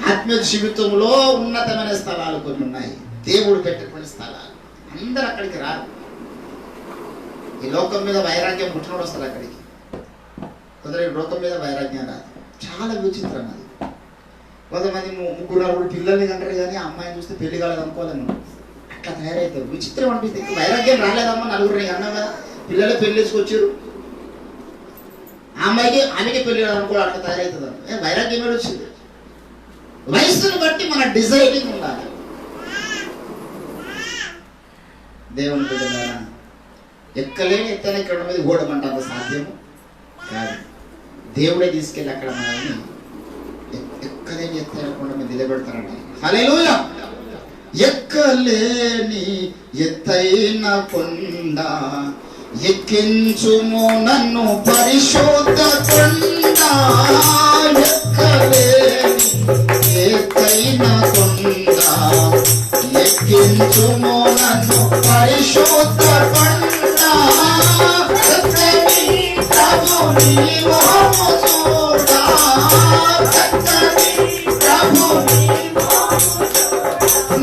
B: ఆత్మీయ జీవితంలో ఉన్నతమైన స్థలాలు కొన్ని ఉన్నాయి, దేవుడు పెట్టిన స్థలాలు. అందరూ అక్కడికి రారు. ఈ లోకం మీద వైరాగ్యం పుట్టినోడు వస్తారు అక్కడికి. కొందరు లోకం మీద వైరాగ్యం రాదు. చాలా విచిత్రం అది. కొంతమంది ముగ్గురు నలుగురు పిల్లల్ని కంటారు కానీ ఆ అమ్మాయిని చూస్తే పెళ్లి కాలేదు అనుకోలేము. అట్లా తయారవుతారు. విచిత్రం అనిపిస్తుంది. వైరాగ్యం రాలేదమ్మా, నలుగురిని అన్నాం కదా, పిల్లలే పెళ్లి వేసుకొచ్చారు. ఆమెకి పెళ్లి అనుకోవడం అట్లా తయారవుతుంది. వైరాగ్యం మీద వచ్చింది. వయసును బట్టి మన డిజైనింగ్ ఉండాలి. దేవుని బిడ్డలారా, ఎక్కలేని ఎత్తైన ఇక్కడ మీద ఓడమంటే అంత సాధ్యము కాదు. దేవుడే తీసుకెళ్ళి అక్కడ మనల్ని ఎక్కలేని ఎత్తైన కొండ మీద నిలబెడతారంట. హల్లెలూయా. ఎక్కలేని ఎత్తైన కొండ ఎక్కించుము నన్ను పరిశుద్ధ కొండ, ఎక్కలేని ఎత్తైన కొండ ఎక్కించుము నన్ను పరిశుద్ధ కొండ, చక్కని ప్రభుని మోము చూడా, చక్కని ప్రభుని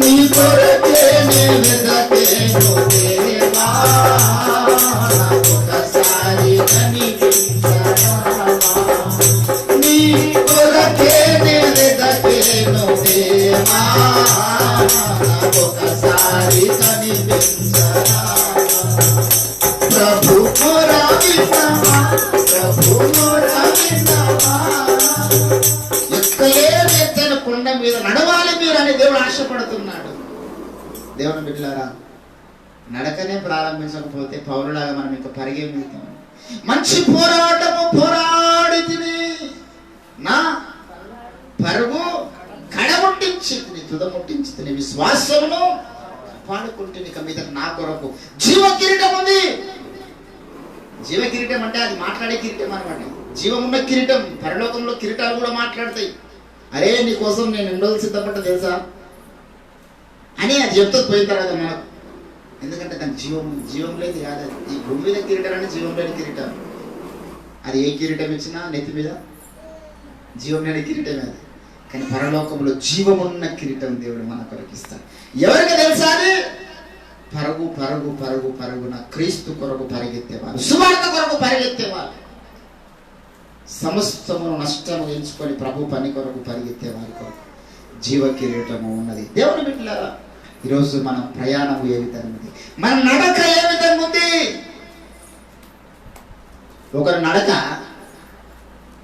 B: నీ కొరకే నే వెదకేను దేవా, ఒకసారి కనిపించరావా, నీ కొరకే నే వెదకేను దేవా, ఒకసారి కనిపించరావా. ప్రభు మొర వినవా, ప్రభు మొర వినవా. ఎక్కలేని కొండ మీద నడవాలి మీరు అని దేవుడు ఆశపడుతున్నాడు. దేవుని బిడ్డలారా, నడకనే ప్రారంభించకపోతే పౌరులాగా మనం ఇంకా పరిగెత్తుతాం. మంచి పోరాటము పోరాడి తిని నా పరుగు కడముట్టించి తుదముట్టించి తిని విశ్వాసమును పాడుకుంటే ఇక మీద నా కొరకు జీవ కిరీటం ఉంది. జీవ కిరీటం అంటే అది మాట్లాడే కిరీటం అనమాట. జీవమున్న కిరీటం. పరలోకంలో కిరీటాలు కూడా మాట్లాడతాయి. అరే నీ కోసం నేను ఎన్ని రోజులు సిద్ధపడ్డా తెలుసా అని అది చెప్తూ పోయిన తర్వాత మనకు. ఎందుకంటే దాని జీవం లేదు కాదు. ఈ భూమి మీద కిరీటం అంటే జీవం లేని కిరీటం. అది ఏ కిరీటం ఇచ్చినా నెత్తి మీద జీవం లేని కిరీటమే అది. కానీ పరలోకంలో జీవమున్న కిరీటం దేవుడు మన కొరకు ఇస్తాడు. ఎవరికి తెలుసా? అది పరుగు పరుగు పరుగు పరుగున క్రీస్తు కొరకు పరిగెత్తేవాళ్ళు, సువార్త కొరకు పరిగెత్తేవాళ్ళు, సమస్తమును నష్టము ఎంచుకొని ప్రభు పని కొరకు పరిగెత్తే వారి కొరకు జీవ కిరీటము ఉన్నది. దేవుని బిడ్డలారా, ఈరోజు మన ప్రయాణం ఏ విధంగా ఉంది, మన నడక ఏ విధంగా ఉంది? ఒకరి నడక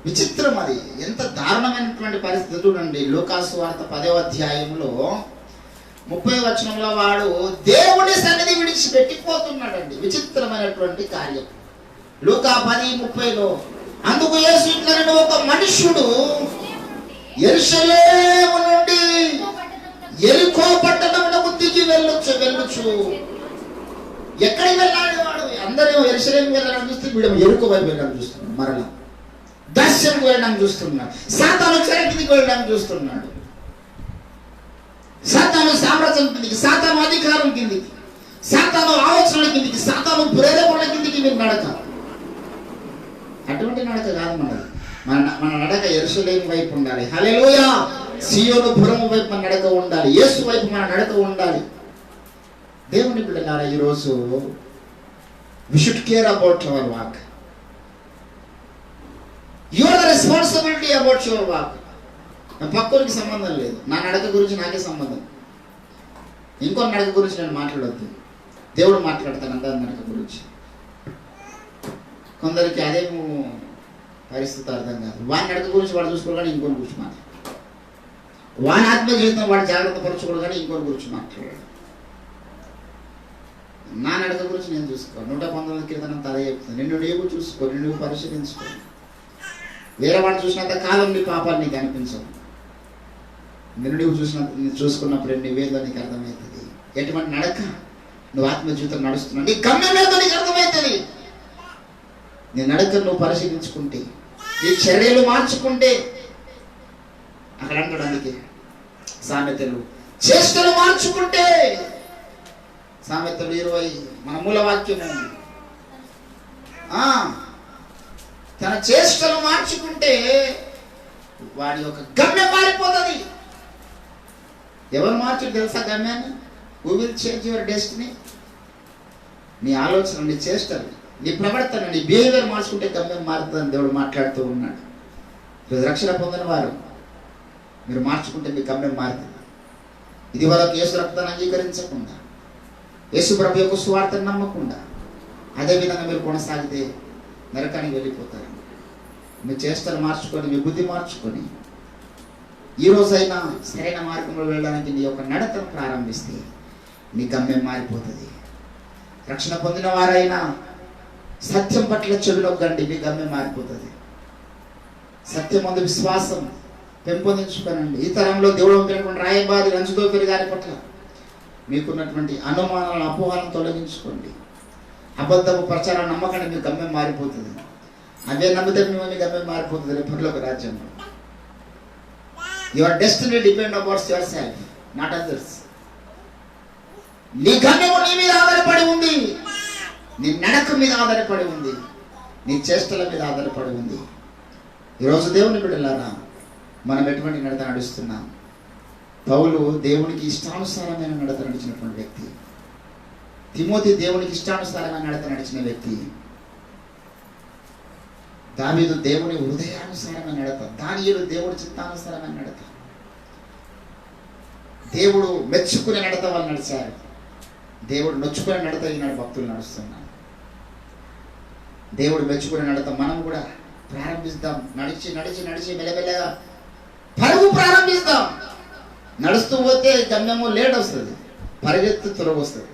B: విచిత్రం అది. ఎంత దారుణమైనటువంటి పరిస్థితి చూడండి. లూకాసు వార్త 10వ అధ్యాయంలో 30వ వచనంలో వాడు దేవుని సన్నిధి విడిచిపెట్టిపోతున్నాడండి. విచిత్రమైనటువంటి కార్యం. లూకా 10:30లో అందుకు యేసు ఇట్లనెను, ఒక మనుష్యుడు యెరూషలేము నుండి యెరికో పట్టణమునకు దిగి వెళ్ళొచ్చు. ఎక్కడికి వెళ్ళాడు వాడు? అందరూ యెరూషలేము వెళ్ళాలని చూస్తే వీడు యెరికో వైపు వెళ్ళాలని చూస్తున్నాడు. మరలా దర్శనకు వెళ్ళడానికి చూస్తున్నాడు. సాతాను చెర కిందికి వెళ్ళడానికి చూస్తున్నాడు. సాతాను సామ్రాజ్యం కిందికి, సాతాను అధికారం కిందికి, సాతాను ఆలోచనల కిందికి, సాతాను ప్రేరేపణల కిందికి మీరు నడక. అటువంటి నడక కాదు మనది. మన నడక యెరూషలేము వైపు ఉండాలి. హల్లెలూయా. సీయోను పురము వైపు మన నడక ఉండాలి. యేసు వైపు మన నడక ఉండాలి. దేవుని బిడ్డలారా, ఈరోజు we should care about our walk. You are the responsibility about your walk. నా పక్కరికి సంబంధం లేదు. నా నడక గురించి నాకే సంబంధం. ఇంకో నడక గురించి నేను మాట్లాడొద్దు. దేవుడు మాట్లాడతాను అందరి నడక గురించి. కొందరికి అదేమో పరిస్థితి అర్థం కాదు. వాని నడక గురించి వాడు చూసుకోడు కానీ ఇంకోని గురించి మాట్లాడు. వాని ఆత్మ జీవితం వాడు జాగ్రత్త పరచుకోడు కానీ ఇంకోని గురించి మాట్లాడాడు. నా నడక గురించి నేను చూసుకో. 119 కీర్తనం అదే చెప్తాను. నిన్ను నీవు చూసుకో, నిన్ను నువ్వు పరిశీలించుకో. వేరే వాడు చూసినంత కాలం నీ పాపాలు నీకు అనిపించవు. నిన్ను నువ్వు చూసుకున్నప్పుడు నీవేదో నీకు అర్థమవుతుంది. ఎటువంటి నడక నువ్వు ఆత్మ జీవితం నడుస్తున్నావు, నీ గమ్యం ఏదో నీకు అర్థమవుతుంది. నీ నడక నువ్వు పరిశీలించుకుంటే, నీ చర్యలు మార్చుకుంటే, అక్కడ అంటాడు అందుకే సామెతలు, చేష్టలు మార్చుకుంటే. సామెతలు 20 మన మూల వాక్యము. తన చేష్టలు మార్చుకుంటే వాడి యొక్క గమ్యం మారిపోతుంది. ఎవరు మార్చుడు తెలుసా గమ్యాన్ని? Who will change your destiny? నీ ఆలోచన, నీ చేష్టలు, నీ ప్రవర్తన, నీ బిహేవియర్ మార్చుకుంటే గమ్యం మారుతుందని దేవుడు మాట్లాడుతూ ఉన్నాడు. ఈరోజు రక్షణ పొందిన వారు మీరు మార్చుకుంటే మీ గమ్యం మారుతుంది. ఇది వరకు యేసు రక్తాన్ని అంగీకరించకుండా, యేసు ప్రభు యొక్క సువార్తను నమ్మకుండా అదేవిధంగా మీరు కొనసాగితే నరకానికి వెళ్ళిపోతారు. మీ చేష్టలు మార్చుకొని, మీ బుద్ధి మార్చుకొని ఈ రోజైనా సరైన మార్గంలో వెళ్ళడానికి నీ యొక్క నడతను ప్రారంభిస్తే నీ గమ్యం మారిపోతుంది. రక్షణ పొందిన వారైనా సత్యం పట్ల చెడులొగ్గండి, మీ గమ్యం మారిపోతుంది. సత్యం ముందు విశ్వాసం పెంపొందించుకోనండి. ఈ తరంలో దేవుడు పంపినటువంటి రాయబారి రంచుదోపిరి గారి పట్ల మీకున్నటువంటి అనుమానాలను, అపోహలను తొలగించుకోండి. అబద్ధపు ప్రచారం నమ్మకండి, మీ గమ్యం మారిపోతుంది. అవే నమ్మితే మీ గమ్యం మారిపోతుంది పరలోక రాజ్యంలో. Your destiny depend upon your self, not others. నీ గమ్యము నీ మీద ఆధారపడి ఉంది, నీ నడక మీద ఆధారపడి ఉంది, నీ చేష్టల మీద ఆధారపడి ఉంది. ఈరోజు దేవుని బిడ్డలారా, మనం ఎటువంటి నడత నడుస్తున్నాం? పౌలు దేవునికి ఇష్టానుసారమైన నడత నడిచినటువంటి వ్యక్తి. తిమోతి దేవునికి ఇష్టానుసారమైన నడత నడిచిన వ్యక్తి. దావీదు దేవుని హృదయానుసారమైన నడత, దానియేలు దేవుడి చిత్తానుసారమైన నడత, దేవుడు మెచ్చుకునే నడత వాళ్ళు నడిచారు. దేవుడు నొచ్చుకునే నడత ఈనాడు భక్తులు నడుస్తున్నారు. దేవుడు మెచ్చుకునే నడత మనం కూడా ప్రారంభిస్తాం. నడిచి నడిచి నడిచి మెల్లమెల్లగా పరుగు ప్రారంభిస్తాం. నడుస్తూ పోతే గమ్యము లేట్ వస్తుంది, పరిగెత్తు త్వరగా వస్తుంది.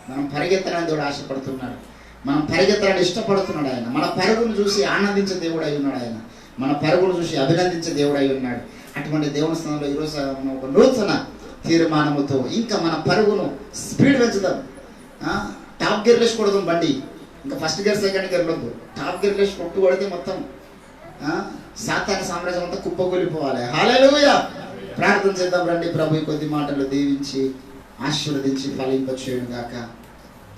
B: మనం పరిగెత్తడానికి దేవుడు ఆశపడుతున్నాడు, మనం పరిగెత్తడానికి ఇష్టపడుతున్నాడు ఆయన. మన పరుగును చూసి ఆనందించే దేవుడు అయి ఉన్నాడు ఆయన. మన పరుగును చూసి అభినందించే దేవుడు అయి ఉన్నాడు. అటువంటి దేవుని స్థానంలో ఈరోజు మనం ఒక నూతన తీర్మానముతో ఇంకా మన పరుగును స్పీడ్ పెంచుదాం. టాప్ గేర్ వేసి కొడదాం బండి. ఇంకా ఫస్ట్ గేర్ సెకండ్ గేర్ వద్దు, టాప్ గేర్ వేసి కొట్టు కొడితే మొత్తం సాతాన సామ్రాజ్యం అంతా కుప్పగొలిపోవాలి. హల్లెలూయా. ప్రార్థన చేద్దాం రండి. ప్రభు కొద్ది మాటలు దీవించి ఆశీర్వదించి ఫలింపచేయును గాక.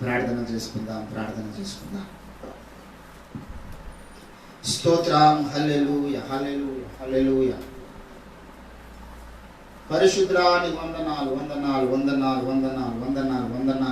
B: ప్రార్థన చేసుకుందాం, ప్రార్థన చేసుకుందాం. స్తోత్రం. హల్లెలూయా, హల్లెలూయా, హల్లెలూయా. పరిశుద్ధాని వందనాలు, వందనాలు, వందనాలు, వందనాలు, వందనాలు, వందనాలు.